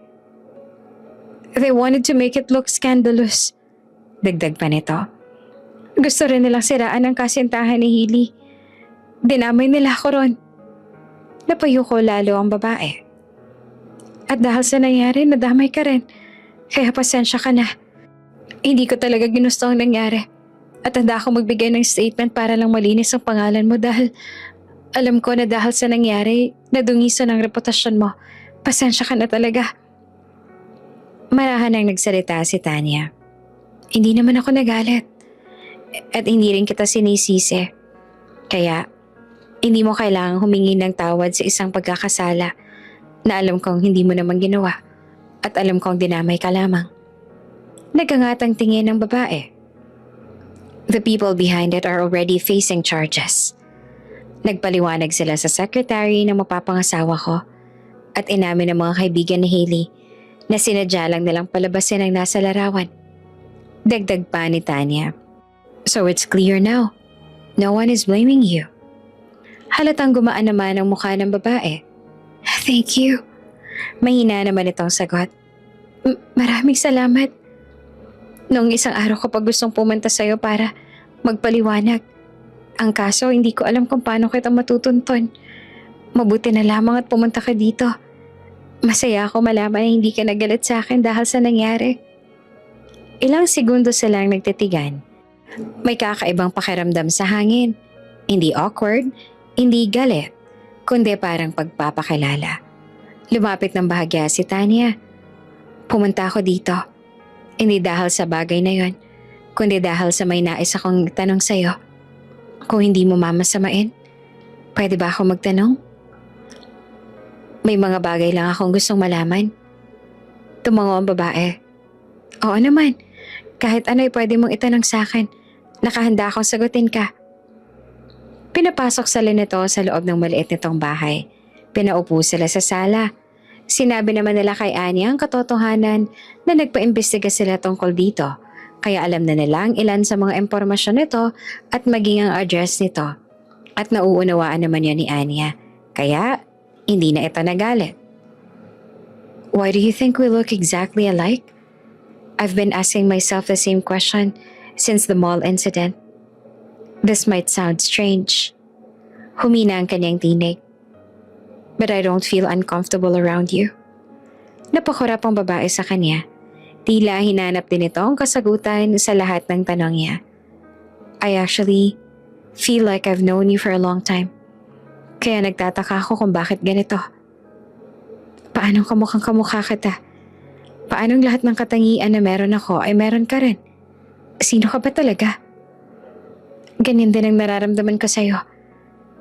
They wanted to make it look scandalous. Dagdag pa nito. Gusto rin nilang siraan ang kasintahan ni Hailey. Dinamay nila ako ron. Napayo ko lalo ang babae. At dahil sa nangyari, nadamay ka rin. Kaya pasensya ka na. Hindi ko talaga ginusto ang nangyari. At handa ako magbigay ng statement para lang malinis ang pangalan mo dahil alam ko na dahil sa nangyari, nadungisan ang reputasyon mo. Pasensya ka na talaga. Marahan ang nagsalita si Tanya. Hindi naman ako nagalit. At hindi rin kita sinisisi. Kaya, hindi mo kailangang humingi ng tawad sa isang pagkakasala na alam kong hindi mo naman ginawa at alam kong dinamay ka lamang. Nagangatang tingin ng babae. The people behind it are already facing charges. Nagpaliwanag sila sa secretary ng mapapangasawa ko at inamin ng mga kaibigan ni Hailey na sinadya lang nilang palabasin ang nasa larawan. Dagdag pa ni Tanya. So it's clear now. No one is blaming you. Halatang gumaan naman ang mukha ng babae. Thank you. Mahina naman itong sagot. Maraming salamat. Noong isang araw ko pa gustong pumunta sa'yo para magpaliwanag. Ang kaso, hindi ko alam kung paano kita matutunton. Mabuti na lamang at pumunta ka dito. Masaya ako malaman na hindi ka nagalit sa akin dahil sa nangyari. Ilang segundo silang nagtitigan. May kakaibang pakiramdam sa hangin. Hindi awkward, hindi galit, kundi parang pagpapakilala. Lumapit ng bahagya si Tanya. Pumunta ako dito. Hindi dahil sa bagay na yon, kundi dahil sa may nais akong tanong sa'yo. Kung hindi mo mamasamain, pwede ba ako magtanong? May mga bagay lang akong gustong malaman. Tumango ang babae. Oo naman, kahit ano'y pwede mong itanong sa akin. Nakahanda akong sagutin ka. Pinapasok sila nito sa loob ng maliit nitong bahay. Pinaupo sila sa sala. Sinabi naman nila kay Anya ang katotohanan na nagpaimbestiga sila tungkol dito. Kaya alam na nila ang ilan sa mga impormasyon nito at maging ang address nito. At nauunawaan naman yun ni Anya. Kaya hindi na ito nagalit. Why do you think we look exactly alike? I've been asking myself the same question since the mall incident. This might sound strange. Humina ang kanyang tinig. But I don't feel uncomfortable around you. Napakurap ang babae sa kanya. Tila hinanap din ito ang kasagutan sa lahat ng tanong niya. I actually feel like I've known you for a long time. Kaya nagtataka ako kung bakit ganito. Paanong kamukhang kamukha kita? Paanong lahat ng katangian na meron ako ay meron ka rin? Sino ka ba talaga? Ganyan din ang nararamdaman ko sa'yo.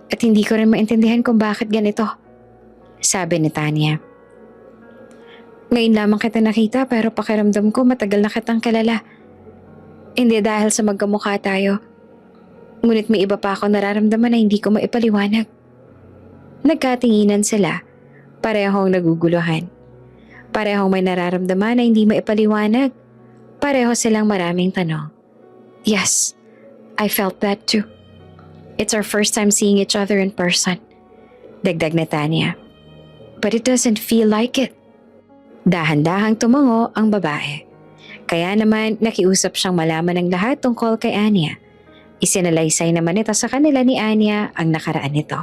At hindi ko rin maintindihan kung bakit ganito. Sabi ni Tanya. Ngayon lamang kita nakita pero pakiramdam ko matagal na kitang kilala. Hindi dahil sa magkamukha tayo. Ngunit may iba pa ako nararamdaman na hindi ko maipaliwanag. Nagkatinginan sila. Parehong naguguluhan. Parehong may nararamdaman na hindi maipaliwanag. Pareho silang maraming tanong. Yes, I felt that too. It's our first time seeing each other in person. Dagdag ni Tanya. But it doesn't feel like it. Dahan-dahang tumango ang babae. Kaya naman nakiusap siyang malaman ng lahat tungkol kay Anya. Isinalaysay naman ito sa kanila ni Anya ang nakaraan nito.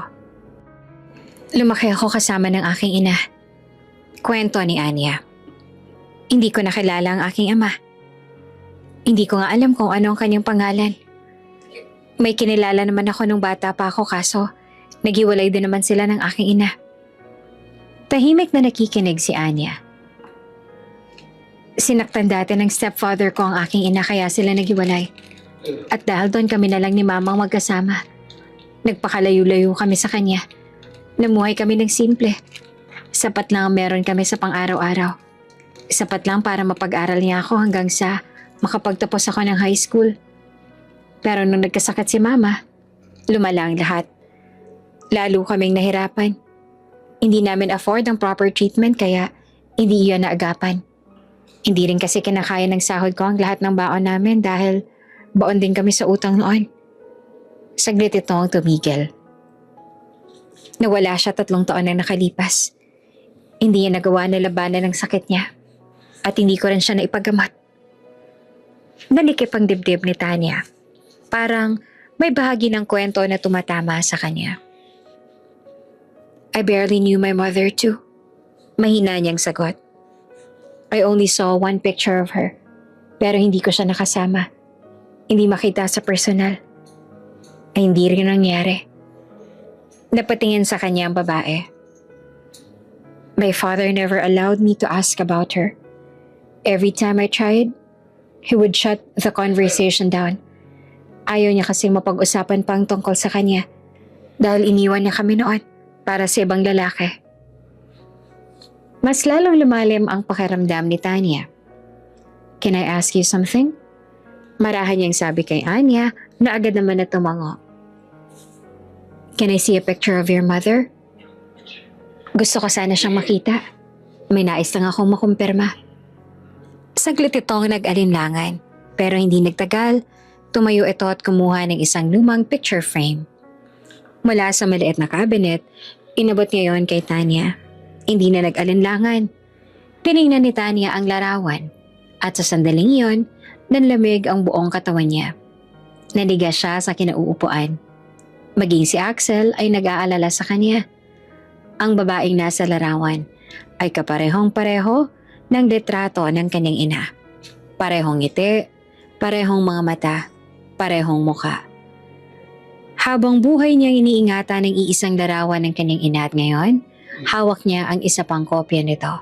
Lumaki ako kasama ng aking ina. Kwento ni Anya. Hindi ko nakilala ang aking ama. Hindi ko nga alam kung ano ang kanyang pangalan. May kinilala naman ako nung bata pa ako kaso naghiwalay din naman sila ng aking ina. Tahimik na nakikinig si Anya. Sinaktan dati ng stepfather ko ang aking ina kaya sila naghiwalay. At dahil doon kami na lang ni mamang magkasama. Nagpakalayo-layo kami sa kanya. Namuhay kami ng simple. Sapat lang ang meron kami sa pang-araw-araw. Sapat lang para mapag-aral niya ako hanggang sa makapagtapos ako ng high school. Pero nung nagkasakit si mama, lumala ang lahat. Lalo kaming nahirapan. Hindi namin afford ang proper treatment kaya hindi iyon naagapan. Hindi rin kasi kinakaya ng sahod ko ang lahat ng baon namin dahil baon din kami sa utang noon. Saglit ito ang tumigil. Nawala siya 3 taon na nakalipas. Hindi niya nagawa na labanan ng sakit niya at hindi ko rin siya naipagamot. Nanikip ang dibdib ni Tanya. Parang may bahagi ng kwento na tumatama sa kanya. I barely knew my mother too. Mahina niyang sagot. I only saw one picture of her, pero hindi ko siya nakasama. Hindi makita sa personal. Ay hindi rin nangyari. Napatingin sa kanya ang babae. My father never allowed me to ask about her. Every time I tried, he would shut the conversation down. Ayaw niya kasing mapag-usapan pang tungkol sa kanya dahil iniwan niya kami noon para sa ibang lalaki. Mas lalong lumalim ang pakiramdam ni Tanya. Can I ask you something? Marahan niyang sabi kay Anya na agad naman na tumango. Can I see a picture of your mother? Gusto ko sana siyang makita. May nais lang akong makumpirma. Saglit itong nag-alinlangan, pero hindi nagtagal, tumayo ito at kumuha ng isang lumang picture frame. Mula sa maliit na cabinet, inabot niya yon kay Tanya. Hindi na nag-alinlangan. Tiningnan ni Tanya ang larawan at sa sandaling iyon, nanlamig ang buong katawan niya. Naniga siya sa kinauupuan. Maging si Axel ay nag-aalala sa kanya. Ang babaeng nasa larawan ay kaparehong-pareho ng litrato ng kanyang ina. Parehong ngiti, parehong mga mata, parehong muka. Habang buhay niyang iniingatan ng iisang larawan ng kanyang ina at ngayon, hawak niya ang isa pang kopya nito.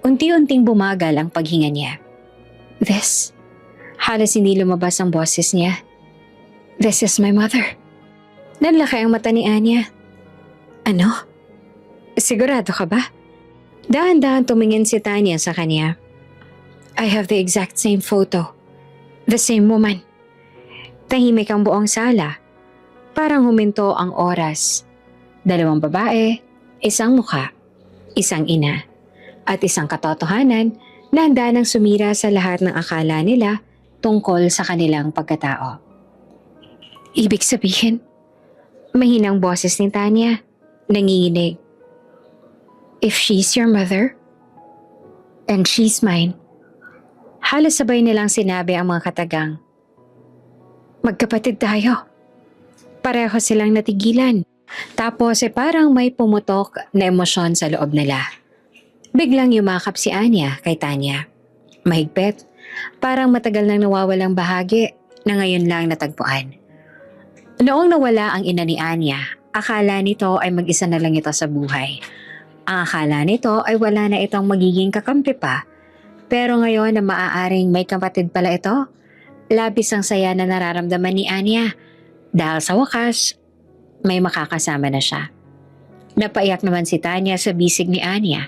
Unti-unting bumagal ang paghinga niya. This, halos hindi lumabas ang boses niya. This is my mother. Nanlaki ang mata ni Anya. Ano? Sigurado ka ba? Dahan-dahan tumingin si Tanya sa kanya. I have the exact same photo. The same woman. Tahimik ang buong sala. Parang huminto ang oras. 2 babae, isang mukha, isang ina, at isang katotohanan na handa nang sumira sa lahat ng akala nila tungkol sa kanilang pagkatao. Ibig sabihin, mahinang boses ni Tanya, nanginginig. If she's your mother, and she's mine. Halos sabay nilang sinabi ang mga katagang. Magkapatid tayo. Pareho silang natigilan. Tapos parang may pumutok na emosyon sa loob nila. Biglang yumakap si Anya kay Tanya. Mahigpit, parang matagal nang nawawalang bahagi na ngayon lang natagpuan. Noong nawala ang ina ni Anya, akala nito ay mag-isa na lang ito sa buhay. Ang akala nito ay wala na itong magiging kakampi pa. Pero ngayon na maaaring may kapatid pala ito, labis ang saya na nararamdaman ni Anya dahil sa wakas, may makakasama na siya. Napaiyak naman si Tanya sa bisig ni Anya,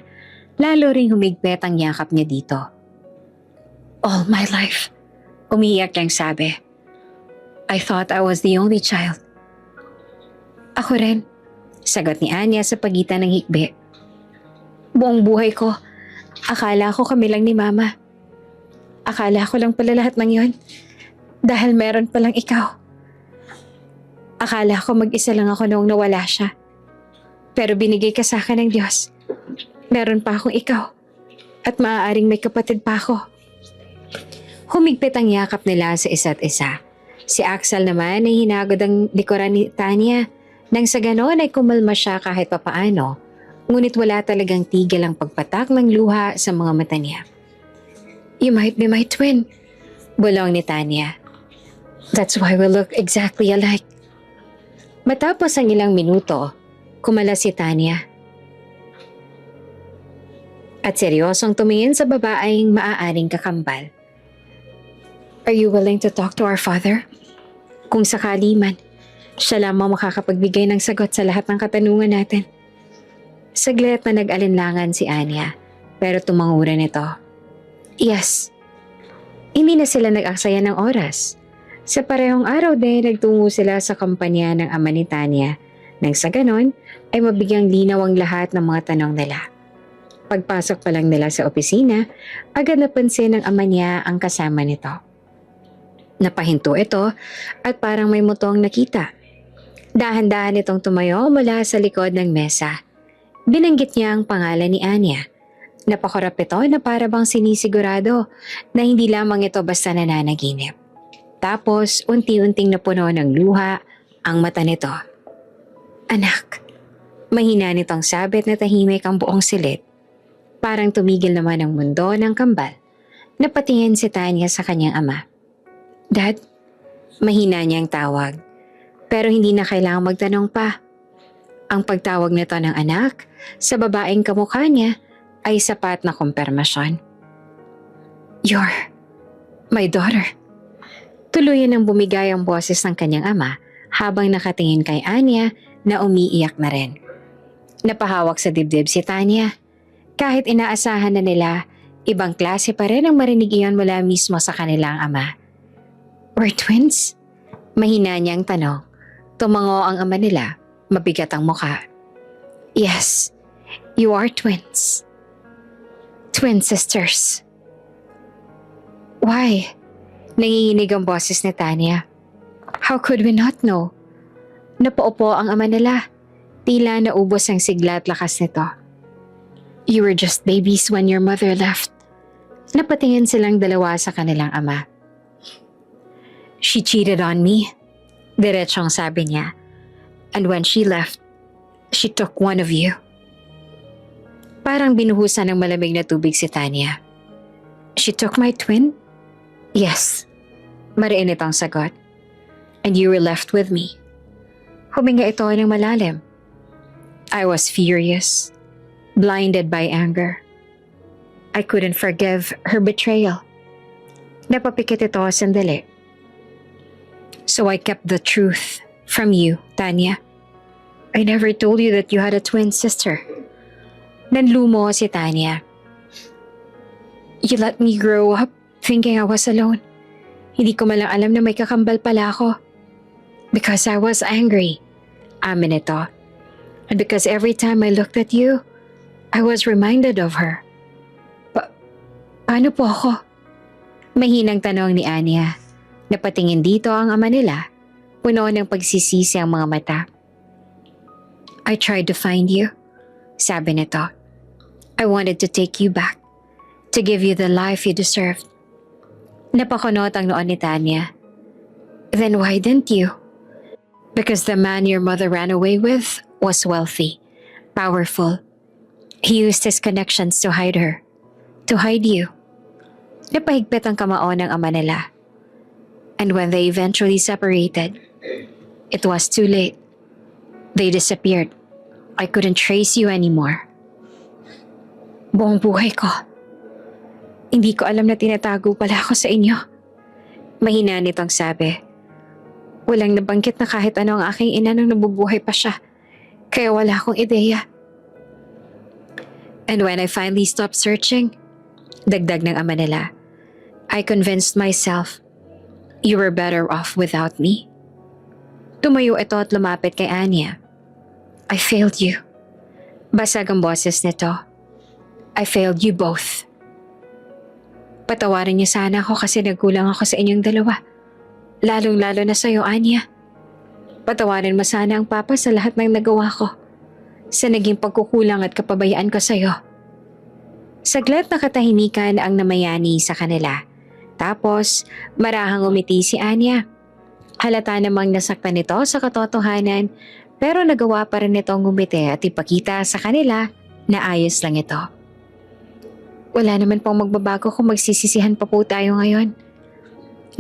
lalo ring humigpit ang yakap niya dito. All my life, umiiyak niyang sabi. I thought I was the only child. Ako rin, sagot ni Anya sa pagitan ng hikbi. Buong buhay ko, akala ko kami lang ni Mama. Akala ko lang pala lahat ng yon dahil meron palang ikaw. Akala ko mag-isa lang ako noong nawala siya. Pero binigay ka sa akin ng Diyos. Meron pa akong ikaw at maaaring may kapatid pa ako. Humigpit ang yakap nila sa isa't isa. Si Axel naman ay hinagod ang likuran ni Tanya nang sa ganon ay kumalma siya kahit papaano. Ngunit wala talagang tigil ang pagpatak ng luha sa mga mata niya. You might be my twin, bulong ni Tanya. That's why we look exactly alike. Matapos ang ilang minuto, kumala si Tanya. At seryosong tumingin sa babaeng maaaring kakambal. Are you willing to talk to our father? Kung sakali man, siya lamang makakapagbigay ng sagot sa lahat ng katanungan natin. Saglit na nag-alinlangan si Anya, pero tumanguran ito. Yes. Hindi na sila nag-aksaya ng oras. Sa parehong araw din, nagtungo sila sa kampanya ng ama ni Tanya, nang sa ganon ay mabigyang linaw ang lahat ng mga tanong nila. Pagpasok pa lang nila sa opisina, agad napansin ng ama niya ang kasama nito. Napahinto ito at parang may mutong nakita. Dahan-dahan itong tumayo mula sa likod ng mesa. Binanggit niya ang pangalan ni Anya. Napakurap ito na para bang sinisigurado na hindi lamang ito basta nananaginip. Tapos unti-unting napuno ng luha ang mata nito. Anak, mahina nitong sabit na tahimik ang buong silid. Parang tumigil naman ang mundo ng kambal. Napatingin si Tanya sa kanyang ama. Dad, mahina niyang tawag. Pero hindi na kailangang magtanong pa. Ang pagtawag nito ng anak sa babaeng kamukha niya ay sapat na kumpirmasyon. You're my daughter. Tuluyan ang bumigay ang boses ng kanyang ama habang nakatingin kay Anya na umiiyak na rin. Napahawak sa dibdib si Tanya. Kahit inaasahan na nila, ibang klase pa rin ang marinig iyon mula mismo sa kanilang ama. We're twins? Mahina niyang tanong. Tumango ang ama nila, mabigat ang mukha. Yes, you are twins. Twin sisters. Why? Nanginginig ang boses ni Tanya. How could we not know? Napaupo ang ama nila. Tila naubos ang sigla at lakas nito. You were just babies when your mother left. Napatingin silang dalawa sa kanilang ama. She cheated on me. Diretsong sabi niya. And when she left, she took one of you. Parang binuhusan ng malamig na tubig si Tanya. She took my twin? Yes. Mariinit ang sagot. And you were left with me. Huminga ito ng malalim. I was furious, blinded by anger. I couldn't forgive her betrayal. Napapikit ito sandali. So I kept the truth from you, Tanya. I never told you that you had a twin sister. Nanlumo si Tanya. You let me grow up thinking I was alone. Hindi ko malang alam na may kakambal pala ako. Because I was angry. Amin ito. And because every time I looked at you, I was reminded of her. Paano po ako? Mahinang tanong ni Anya. Napatingin dito ang ama nila. Puno ng pagsisisi ang mga mata. I tried to find you. Sabi nito. I wanted to take you back. To give you the life you deserved. Napakunot ang noon ni Tanya. Then why didn't you? Because the man your mother ran away with was wealthy, powerful. He used his connections to hide her, to hide you. Napahigpit ang kamao ng ama nila. And when they eventually separated, it was too late. They disappeared. I couldn't trace you anymore. Buong buhay ko. Hindi ko alam na tinatago pala ako sa inyo. Mahina nitong sabi. Walang nabanggit na kahit ano ang aking ina nung nabubuhay pa siya. Kaya wala akong ideya. And when I finally stopped searching, dagdag ng ama nila, I convinced myself you were better off without me. Tumayo ito at lumapit kay Anya. I failed you. Basag ang boses nito. I failed you both. Patawarin niyo sana ako kasi nagkulang ako sa inyong dalawa. Lalong-lalo na sa'yo, Anya. Patawarin mo sana ang papa sa lahat ng nagawa ko. Sa naging pagkukulang at kapabayaan ko sa'yo. Saglit na katahimikan ang namayani sa kanila. Tapos, marahang umiti si Anya. Halata namang nasaktan nito sa katotohanan, pero nagawa pa rin nitong umiti at ipakita sa kanila na ayos lang ito. Wala naman pong magbabago kung magsisisihan pa po tayo ngayon.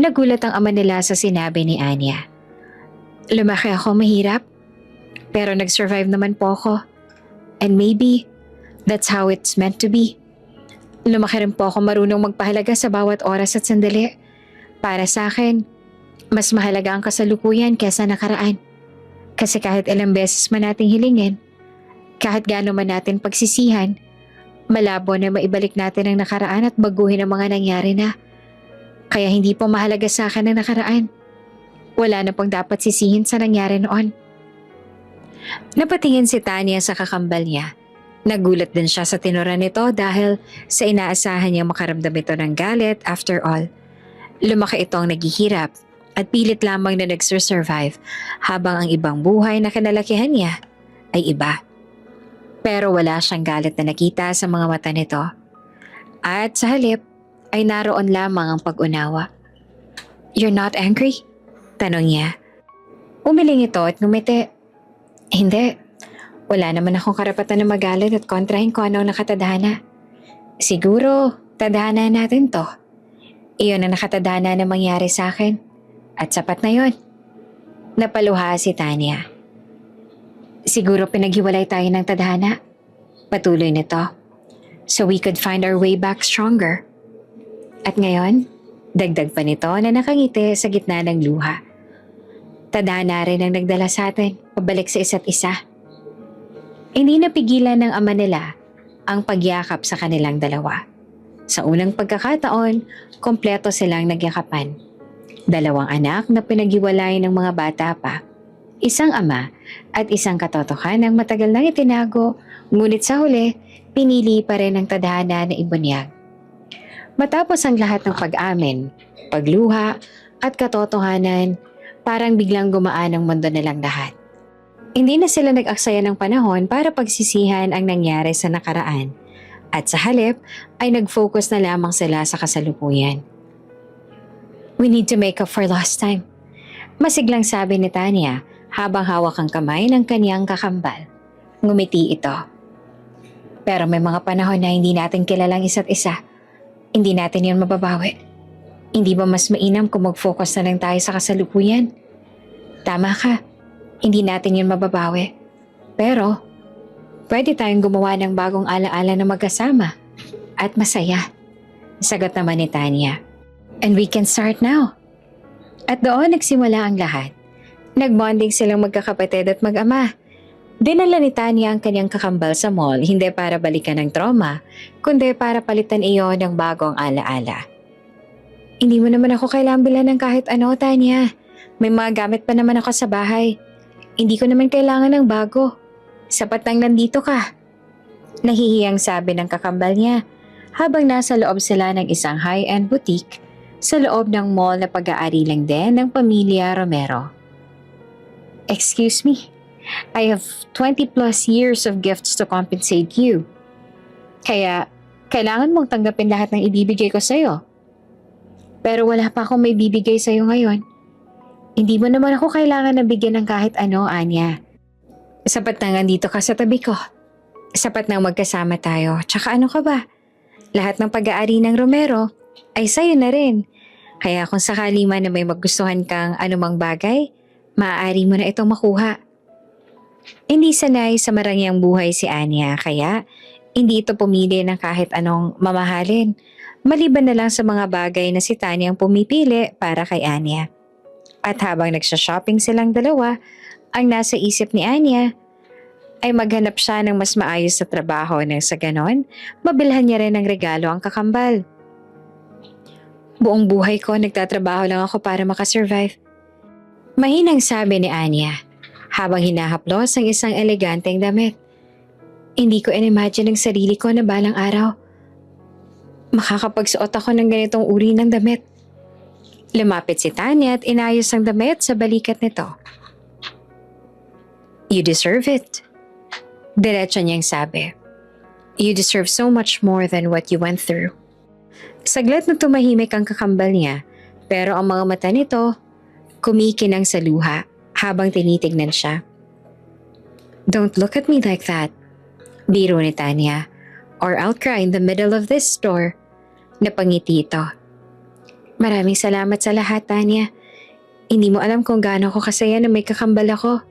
Nagulat ang ama nila sa sinabi ni Anya. Lumaki ako mahirap, pero nag-survive naman po ako. And maybe, that's how it's meant to be. Lumaki rin po ako marunong magpahalaga sa bawat oras at sandali. Para sa akin, mas mahalaga ang kasalukuyan kesa nakaraan. Kasi kahit ilang beses man nating hilingin, kahit gaano man natin pagsisihan, malabo na maibalik natin ang nakaraan at baguhin ang mga nangyari na. Kaya hindi po mahalaga sa akin ang nakaraan. Wala na pong dapat sisihin sa nangyari noon. Napatingin si Tanya sa kakambal niya. Nagulat din siya sa tinura nito dahil sa inaasahan niyang makaramdam ito ng galit after all. Lumaki itong naghihirap at pilit lamang na nagsurvive habang ang ibang buhay na kinalakihan niya ay iba. Pero wala siyang galit na nakita sa mga mata nito. At sa halip, ay naroon lamang ang pag-unawa. You're not angry? Tanong niya. Umiling ito at ngumiti. Hindi. Wala naman akong karapatan na magalit at kontrahin ko ano ang nakatadhana. Siguro, tadhana natin to. Iyon ang nakatadhana na mangyari sa akin. At sapat na yon. Napaluha si Tanya. Siguro pinaghiwalay tayo ng tadhana. Patuloy nito. So we could find our way back stronger. At ngayon, dagdag pa nito na nakangiti sa gitna ng luha. Tadhana rin ang nagdala sa atin pabalik sa isa't isa. Hindi napigilan ng ama nila ang pagyakap sa kanilang dalawa. Sa unang pagkakataon, kompleto silang nagyakapan. 2 anak na pinaghiwalay ng mga bata pa. Isang ama at isang katotohanan ng matagal nang itinago, ngunit sa huli, pinili pa rin ang tadhana na ibunyag. Matapos ang lahat ng pag-amin, pagluha at katotohanan, parang biglang gumaan ang mundo nilang lahat. Hindi na sila nag-aksaya ng panahon para pagsisihan ang nangyari sa nakaraan at sa halip ay nag-focus na lamang sila sa kasalukuyan. We need to make up for lost time. Masiglang sabi ni Tanya habang hawak ang kamay ng kanyang kakambal. Ngumiti ito. Pero may mga panahon na hindi natin kilalang isa't isa. Hindi natin yun mababawi. Hindi ba mas mainam kung mag-focus na lang tayo sa kasalukuyan? Tama ka. Hindi natin yun mababawi. Pero, pwede tayong gumawa ng bagong alaala na magkasama. At masaya. Sagot naman ni Tanya. And we can start now. At doon nagsimula ang lahat. Nagbonding silang magkakapatid at mag-ama. Dinala ni Tanya ang kanyang kakambal sa mall, hindi para balikan ng trauma, kundi para palitan iyon ng bagong alaala. Hindi mo naman ako kailangan bilan ng kahit ano, Tanya. May mga gamit pa naman ako sa bahay. Hindi ko naman kailangan ng bago. Sapat nang nandito ka. Nahihiyang sabi ng kakambal niya habang nasa loob sila ng isang high-end boutique sa loob ng mall na pag-aari lang din ng pamilya Romero. Excuse me. I have 20 plus years of gifts to compensate you. Kaya, kailangan mong tanggapin lahat ng ibibigay ko sa'yo. Pero wala pa akong may bibigay sa'yo ngayon. Hindi mo naman ako kailangan na bigyan ng kahit ano, Anya. Sapat na nandito ka sa tabi ko. Sapat na magkasama tayo. Tsaka ano ka ba? Lahat ng pag-aari ng Romero ay sa'yo na rin. Kaya kung sakali man na may magustuhan kang anumang bagay, maaari mo na itong makuha. Hindi sanay sa marangyang buhay si Anya kaya hindi ito pumili ng kahit anong mamahalin. Maliban na lang sa mga bagay na si Tanya ang pumipili para kay Anya. At habang nagsha-shopping silang dalawa, ang nasa isip ni Anya ay maghanap siya ng mas maayos na trabaho nang sa ganon, mabilhan niya rin ng regalo ang kakambal. Buong buhay ko nagtatrabaho lang ako para makasurvive. Mahinang sabi ni Anya habang hinahaplos ang isang eleganteng damit. Hindi ko in-imagine ang sarili ko na balang araw makakapagsuot ako ng ganitong uri ng damit. Lumapit si Tanya at inayos ang damit sa balikat nito. You deserve it. Diretso niyang sabi. You deserve so much more than what you went through. Saglit na tumahimik ang kakambal niya, pero ang mga mata nito kumikinang sa luha habang tinitignan siya. Don't look at me like that, biro ni Tanya, or I'll cry in the middle of this store. Napangiti ito. Maraming salamat sa lahat, Tanya. Hindi mo alam kung gaano ako kasaya na may kakambal ako.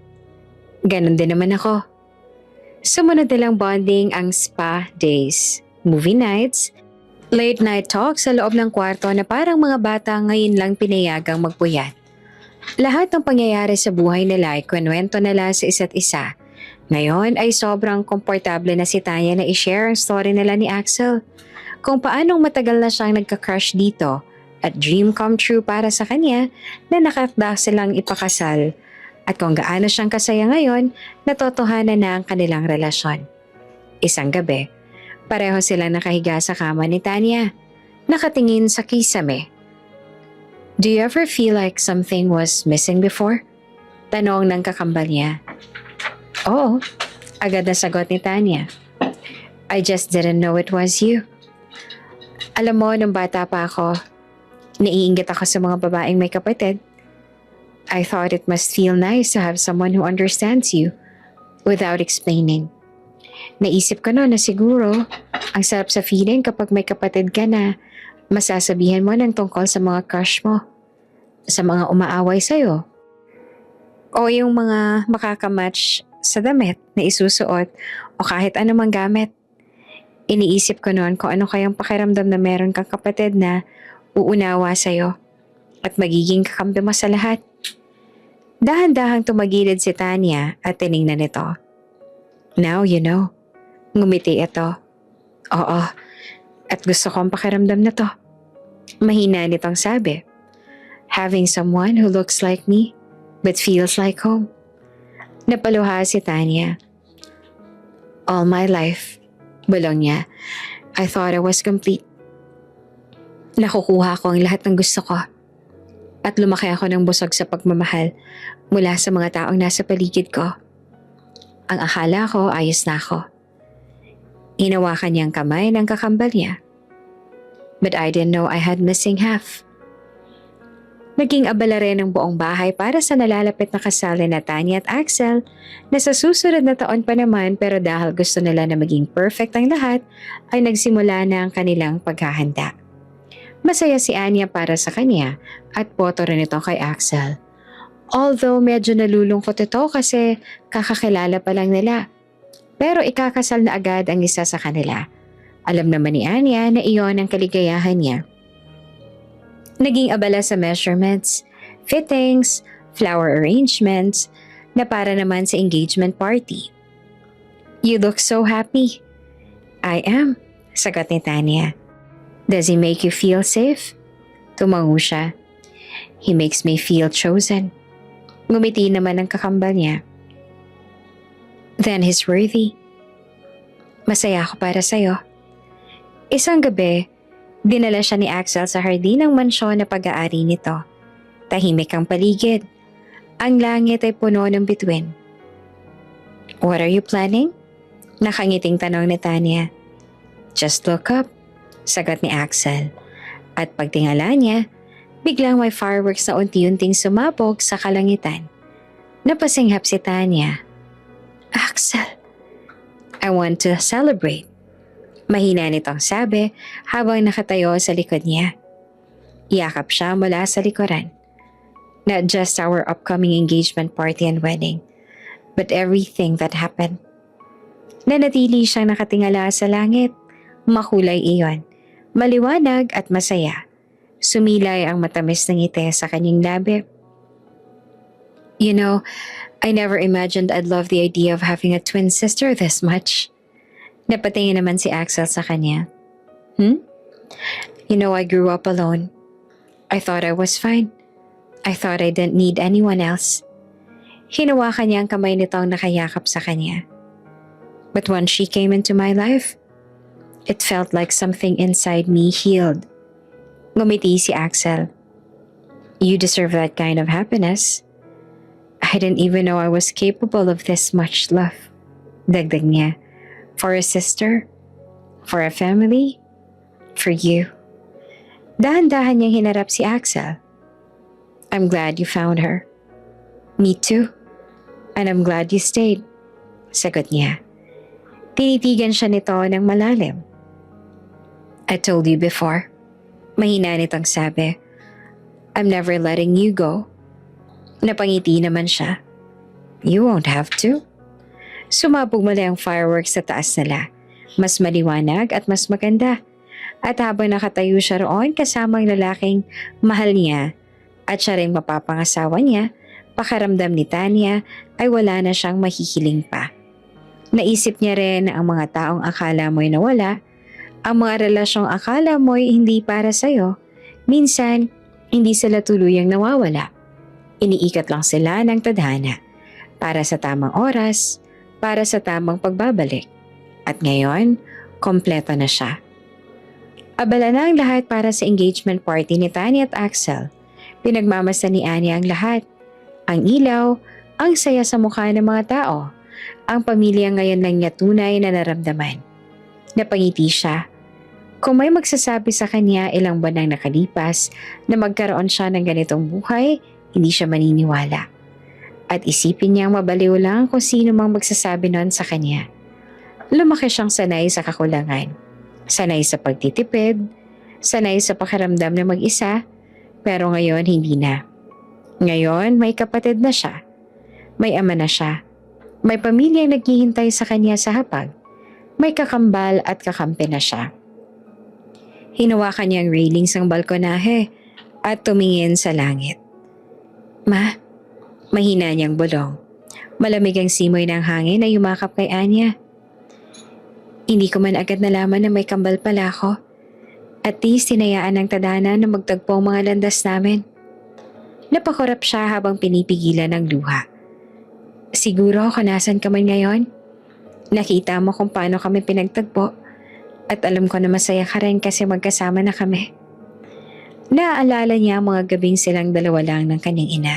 Ganon din naman ako. Sumunod nilang bonding ang spa days, movie nights, late night talks sa loob ng kwarto na parang mga bata ngayon lang pinayagang magpuyat. Lahat ng pangyayari sa buhay nila ay kwenwento nila sa isa't isa. Ngayon ay sobrang komportable na si Tanya na i-share ang story nila ni Axel. Kung paanong matagal na siyang nagka-crush dito at dream come true para sa kanya na nakatda silang ipakasal. At kung gaano siyang kasaya ngayon, natotohanan na ang kanilang relasyon. Isang gabi, pareho silang nakahiga sa kama ni Tanya, nakatingin sa kisame. Do you ever feel like something was missing before? Tanong ng kakambal niya. Oo, agad na sagot ni Tanya. I just didn't know it was you. Alam mo, nung bata pa ako, naiinggit ako sa mga babaeng may kapatid. I thought it must feel nice to have someone who understands you without explaining. Naisip ko noon na siguro, ang sarap sa feeling kapag may kapatid ka na masasabihan mo ng tungkol sa mga crush mo, sa mga umaaway sa'yo, o yung mga makakamatch sa damit na isusuot o kahit anumang gamit. Iniisip ko noon kung ano kayang pakiramdam na meron kang kapatid na uunawa sa'yo at magiging kakampi mo sa lahat. Dahan-dahang tumagilid si Tanya at tiningnan ito. Now you know. Ngumiti ito. Oo, at gusto ko ang pakiramdam na to. Mahina nitong sabi. Having someone who looks like me but feels like home. Napaluha si Tanya. All my life, bulong niya, I thought I was complete. Nakukuha ko ang lahat ng gusto ko. At lumaki ako ng busog sa pagmamahal mula sa mga taong nasa paligid ko. Ang akala ko ayos na ako. Hinawakan niyang kamay ng kakambal niya. But I didn't know I had missing half. Naging abala rin ang buong bahay para sa nalalapit na kasal na Tanya at Axel na sa susunod na taon pa naman, pero dahil gusto nila na maging perfect ang lahat ay nagsimula na ang kanilang paghahanda. Masaya si Anya para sa kanya at boto rin ito kay Axel. Although medyo nalulungkot ito kasi kakakilala pa lang nila. Pero ikakasal na agad ang isa sa kanila. Alam naman ni Anya na iyon ang kaligayahan niya. Naging abala sa measurements, fittings, flower arrangements na para naman sa engagement party. You look so happy. I am, sagot ni Tanya. Does he make you feel safe? Tumango siya. He makes me feel chosen. Ngumiti naman ang kakambal niya. Then he's worthy. Masaya ako para sa'yo. Isang gabi, dinala siya ni Axel sa hardin ng mansyon na pag-aari nito. Tahimik ang paligid. Ang langit ay puno ng bituin. What are you planning? Nakangiting tanong ni Tanya. Just look up, sagot ni Axel. At pagtingala niya, biglang may fireworks na unti-unting sumabog sa kalangitan. Napasinghap si Tanya. Axel, I want to celebrate. Mahina nitong sabi habang nakatayo sa likod niya. Yakap siya mula sa likuran. Not just our upcoming engagement party and wedding, but everything that happened. Nanatili siyang nakatingala sa langit. Makulay iyon. Maliwanag at masaya. Sumilay ang matamis ng ngiti sa kanyang labi. You know, I never imagined I'd love the idea of having a twin sister this much. Napatingin naman si Axel sa kanya. You know, I grew up alone. I thought I was fine. I thought I didn't need anyone else. Hinawakan niya ang kamay nitong nakayakap sa kanya. But when she came into my life, it felt like something inside me healed. Ngumiti si Axel. You deserve that kind of happiness. I didn't even know I was capable of this much love. Dagdag niya. For a sister, for a family, for you. Dahan-dahan niyang hinarap si Axel. I'm glad you found her. Me too. And I'm glad you stayed. Sagot niya. Tinitigan siya nito ng malalim. I told you before. Mahina nitong sabi. I'm never letting you go. Napangiti naman siya. You won't have to. Sumabog muli ang fireworks sa taas nila. Mas maliwanag at mas maganda. At habang nakatayo siya roon kasama ang lalaking mahal niya at siya rin mapapangasawa niya, pakaramdam ni Tanya ay wala na siyang mahihiling pa. Naisip niya rin ang mga taong akala mo'y nawala, ang mga relasyong akala mo'y hindi para sa'yo. Minsan, hindi sila tuluyang nawawala. Iniikat lang sila ng tadhana para sa tamang oras, para sa tamang pagbabalik. At ngayon, kompleto na siya. Abala na ang lahat para sa engagement party ni Tanya at Axel. Pinagmamasdan ni Anya ang lahat. Ang ilaw, ang saya sa mukha ng mga tao. Ang pamilya ngayon lang niya tunay na naramdaman. Napangiti siya. Kung may magsasabi sa kanya ilang buwan nang nakalipas na magkaroon siya ng ganitong buhay, hindi siya maniniwala. At isipin niyang mabaliw lang kung sino mang magsasabi noon sa kanya. Lumaki siyang sanay sa kakulangan. Sanay sa pagtitipid, sanay sa pakiramdam na mag-isa, pero ngayon hindi na. Ngayon may kapatid na siya. May ama na siya. May pamilyang naghihintay sa kanya sa hapag. May kakambal at kakampi na siya. Hinawakan niya ang railings ng balkonahe at tumingin sa langit. Ma, mahina niyang bulong. Malamig ang simoy ng hangin na yumakap kay Anya. Hindi ko man agad nalaman na may kambal pala ako. At least tinayaan ng tadhana na magtagpo ang mga landas namin. Napakurap siya habang pinipigilan ng luha. Siguro kung nasan ka man ngayon, nakita mo kung paano kami pinagtagpo at alam ko na masaya ka rin kasi magkasama na kami. Naaalala niya ang mga gabing silang dalawa lang ng kanyang ina.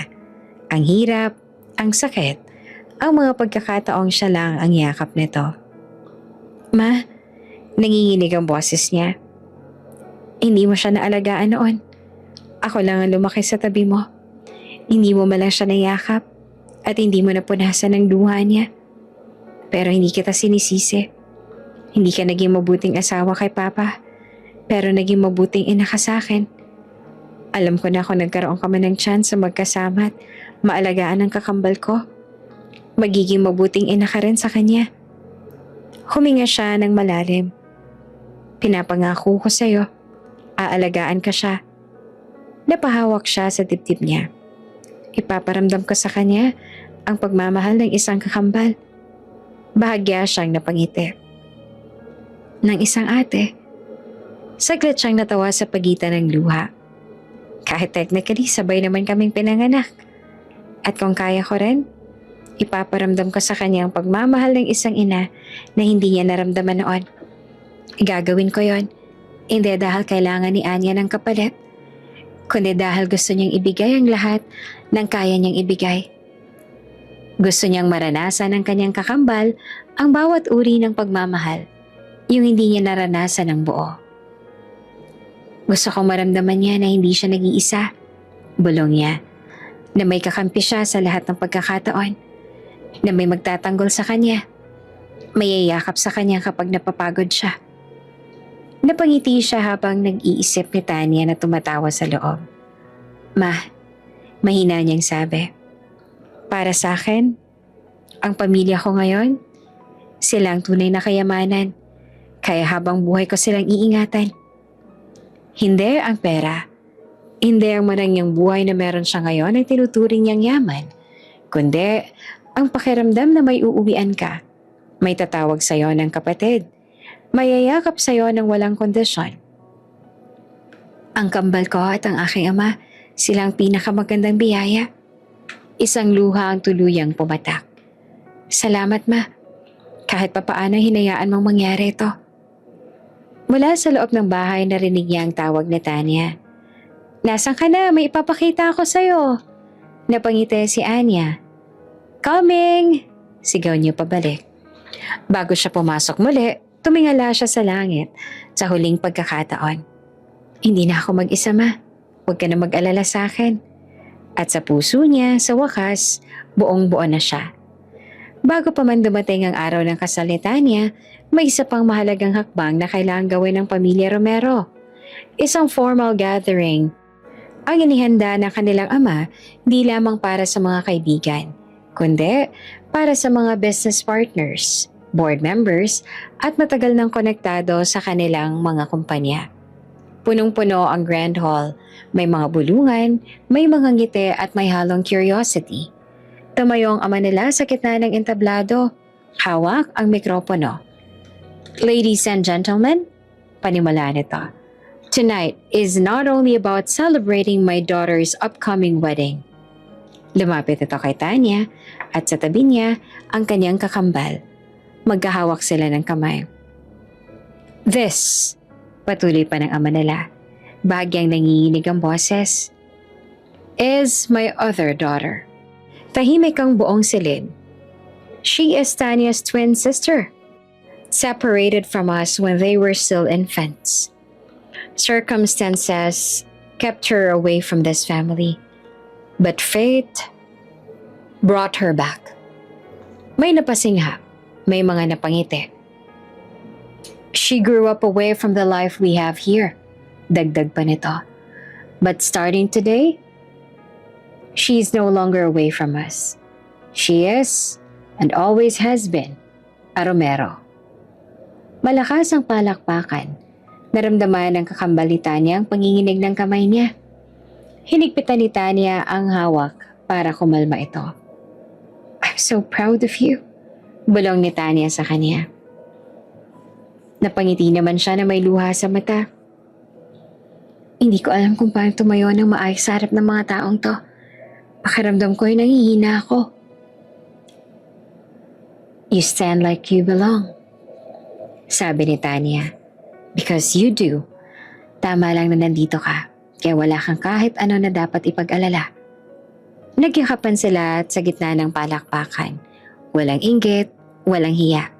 Ang hirap, ang sakit, ang mga pagkakataong siya lang ang yakap nito. Ma, nanginginig ang boses niya. Hindi mo siya naalagaan noon. Ako lang ang lumaki sa tabi mo. Hindi mo malang siya nayakap at hindi mo napunasan ang luha niya. Pero hindi kita sinisisi. Hindi ka naging mabuting asawa kay Papa, pero naging mabuting ina ka sa akin. Alam ko na kung nagkaroon ka man ng chance sa magkasama at maalagaan ang kakambal ko, magiging mabuting ina ka rin sa kanya. Huminga siya ng malalim. Pinapangako ko sa'yo, aalagaan ka siya. Napahawak siya sa dibdib niya. Ipaparamdam ko sa kanya ang pagmamahal ng isang kakambal. Bahagya siyang napangiti. Ng isang ate. Saglit siyang natawa sa pagitan ng luha. Kahit technically sabay naman kaming pinanganak. At kung kaya ko rin, ipaparamdam ko sa kanya ang pagmamahal ng isang ina na hindi niya naramdaman noon. Gagawin ko yon, hindi dahil kailangan ni Anya ng kapalit, kundi dahil gusto niyang ibigay ang lahat ng kaya niyang ibigay. Gusto niyang maranasan ng kanyang kakambal ang bawat uri ng pagmamahal, yung hindi niya naranasan ng buo. Gusto kong maramdaman niya na hindi siya nag-iisa, bulong niya, na may kakampi siya sa lahat ng pagkakataon, na may magtatanggol sa kanya, may yayakap sa kanya kapag napapagod siya. Napangiti siya habang nag-iisip ni Tanya na tumatawa sa loob. Ma, mahina niyang sabi, para sa akin, ang pamilya ko ngayon, sila ang tunay na kayamanan, kaya habang buhay ko silang iingatan. Hindi ang pera, hindi ang marangyang buhay na meron siya ngayon ang tinuturing niyang yaman, kundi ang pakiramdam na may uuwian ka, may tatawag sa'yo ng kapatid, mayayakap sa'yo ng walang kondisyon. Ang kambal ko at ang aking ama, silang pinakamagandang biyaya. Isang luha ang tuluyang pumatak. Salamat, Ma. Kahit papaano hinayaan mong mangyari ito. Mula sa loob ng bahay narinig niya ang tawag ni Tanya. Nasaan ka na? May ipapakita ako sa'yo. Napangiti si Anya. Coming! Sigaw niya pabalik. Bago siya pumasok muli, tumingala siya sa langit sa huling pagkakataon. Hindi na ako mag-isa, Ma. Huwag ka na mag-alala sa akin. At sa puso niya, sa wakas, buong-buo na siya. Bago pa man dumating ang araw ng kasal ni Tanya, may isa pang mahalagang hakbang na kailangang gawin ng pamilya Romero. Isang formal gathering. Ang inihanda ng kanilang ama, di lamang para sa mga kaibigan, kundi para sa mga business partners, board members, at matagal nang konektado sa kanilang mga kumpanya. Punong-puno ang Grand Hall, may mga bulungan, may mga ngiti at may halong curiosity. Tumayo ang ama nila sa gitna ng entablado, hawak ang mikropono. Ladies and gentlemen, panimula nito. Tonight is not only about celebrating my daughter's upcoming wedding. Lumapit ito kay Tanya at sa tabi niya ang kanyang kakambal. Magkahawak sila ng kamay. This, patuloy pa ng ama nila, bahagyang nanginginig ang boses, is my other daughter. Tahimik ang buong silid. She is Tanya's twin sister, separated from us when they were still infants. Circumstances kept her away from this family, but fate brought her back. May napasingha, may mga napangiti. She grew up away from the life we have here, dagdag pa nito. But starting today, she is no longer away from us. She is, and always has been, a Romero. Malakas ang palakpakan. Naramdaman ng kakambal ni Tanya ang panginginig ng kamay niya. Hinigpitan ni Tanya ang hawak para kumalma ito. I'm so proud of you, bulong ni Tanya sa kanya. Napangiti naman siya na may luha sa mata. Hindi ko alam kung paano tumayo ng maayos sa harap ng mga taong to. Pakiramdam ko ay nangihina ako. You stand like you belong. Sabi ni Tanya. Because you do. Tama lang na nandito ka. Kaya wala kang kahit ano na dapat ipag-alala. Nagyakapan sila at sa gitna ng palakpakan. Walang inggit, walang hiya.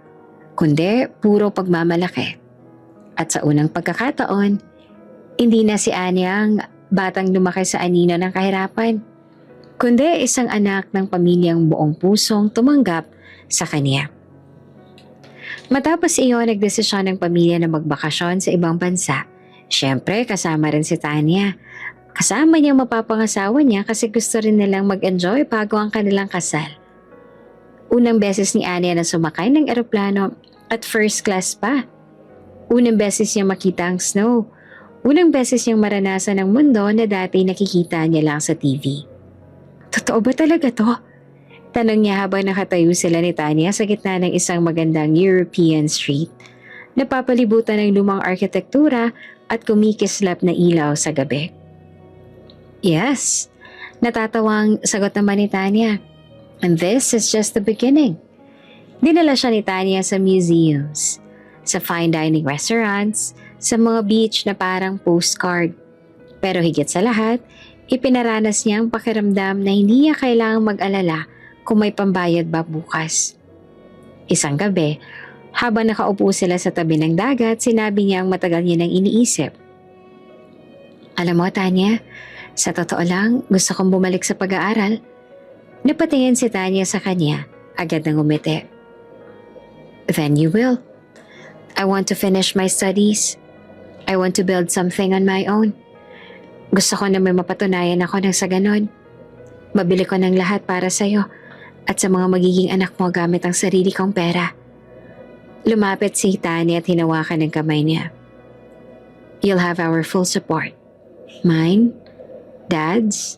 Kundi puro pagmamalaki. At sa unang pagkakataon, hindi na si Anya ang batang lumaki sa anino ng kahirapan. Kundi isang anak ng pamilyang buong pusong tumanggap sa kanya. Matapos iyon, nagdesisyon ng pamilya na magbakasyon sa ibang bansa. Siyempre, kasama rin si Tanya. Kasama niyang mapapangasawa niya kasi gusto rin nilang mag-enjoy bago ang kanilang kasal. Unang beses ni Anya na sumakay ng eroplano at first class pa. Unang beses niya makita ang snow. Unang beses niyang maranasan ang mundo na dati nakikita niya lang sa TV. Totoo ba talaga to? Tanong niya habang nakatayo sila ni Tanya sa gitna ng isang magandang European street. Napapalibutan ng lumang arkitektura at kumikislap na ilaw sa gabi. Yes, natatawang sagot naman ni Tanya. And this is just the beginning. Dinala siya ni Tanya sa museums, sa fine dining restaurants, sa mga beach na parang postcard. Pero higit sa lahat, ipinaranas niya ang pakiramdam na hindi niya kailangang mag-alala kung may pambayad ba bukas. Isang gabi, habang nakaupo sila sa tabi ng dagat, sinabi niya ang matagal niya nang iniisip. Alam mo, Tanya, sa totoo lang, gusto kong bumalik sa pag-aaral. Napatingin si Tanya sa kanya, agad nang umiti. Then you will. I want to finish my studies. I want to build something on my own. Gusto ko na may mapatunayan ako nang sa ganon. Mabili ko ng lahat para sa'yo at sa mga magiging anak mo gamit ang sarili kong pera. Lumapit si Tanya at hinawakan ng kamay niya. You'll have our full support. Mine, Dad's,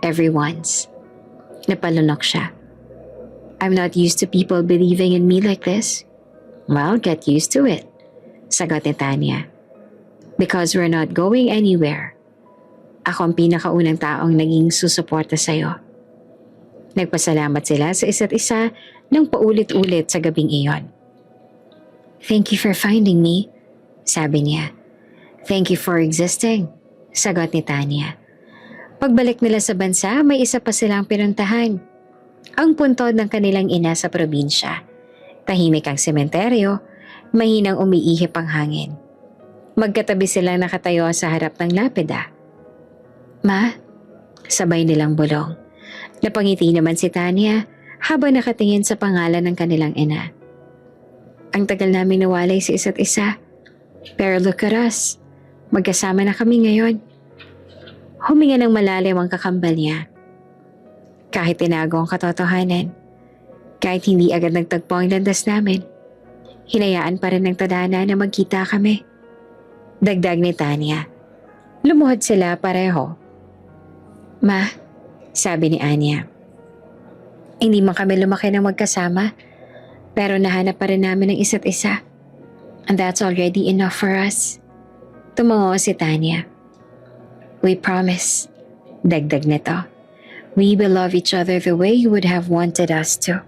everyone's. Napalunok siya. I'm not used to people believing in me like this. Well, get used to it. Sagot ni Tanya. Because we're not going anywhere. Ako ang pinakaunang taong naging susuporta sa'yo. Nagpasalamat sila sa isa't isa ng paulit-ulit sa gabing iyon. Thank you for finding me, sabi niya. Thank you for existing, sagot ni Tanya. Pagbalik nila sa bansa, may isa pa silang pinuntahan. Ang puntod ng kanilang ina sa probinsya. Tahimik ang sementeryo, mahinang umiihip ang hangin. Magkatabi silang nakatayo sa harap ng lapida. Ma, sabay nilang bulong. Napangiti naman si Tanya habang nakatingin sa pangalan ng kanilang ina. Ang tagal namin nawalay sa isa't isa. Pero look at us. Magkasama na kami ngayon. Huminga ng malalim ang kakambal niya. Kahit tinago ang katotohanan, kahit hindi agad nagtagpo ang landas namin, hinayaan pa rin ng tadhana na magkita kami. Dagdag ni Tanya. Lumuhod sila pareho. Ma, sabi ni Anya, hindi man kami lumaki ng magkasama, pero nahanap pa rin namin ng isa't isa. And that's already enough for us. Tumango si Tanya. We promise, dagdag nito, we will love each other the way you would have wanted us to.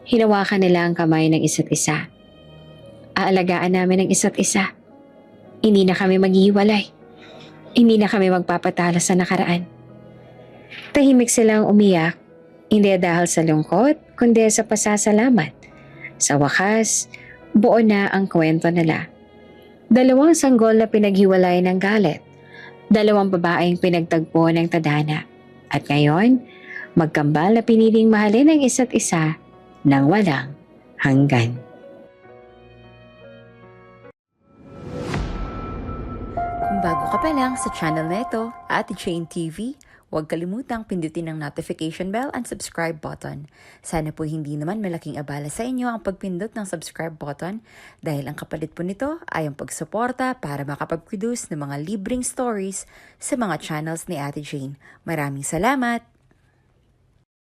Hinawakan nila ang kamay ng isa't isa. Aalagaan namin ang isa't isa. Hindi na kami maghihiwalay. Hindi na kami magpapatalo sa nakaraan. Tahimik silang umiyak, hindi dahil sa lungkot, kundi sa pasasalamat. Sa wakas, buo na ang kwento nila. Dalawang sanggol na pinaghiwalay ng galit. Dalawang babaeng pinagtagpo ng tadhana. At ngayon, magkambal na piniling mahalin ang isa't isa nang walang hanggan. Kung bago ka pa lang sa channel na ito, Ate Jane TV, huwag kalimutang pindutin ang notification bell and subscribe button. Sana po hindi naman malaking abala sa inyo ang pagpindot ng subscribe button dahil ang kapalit po nito ay ang pagsuporta para makapag-produce ng mga libreng stories sa mga channels ni Ate Jane. Maraming salamat!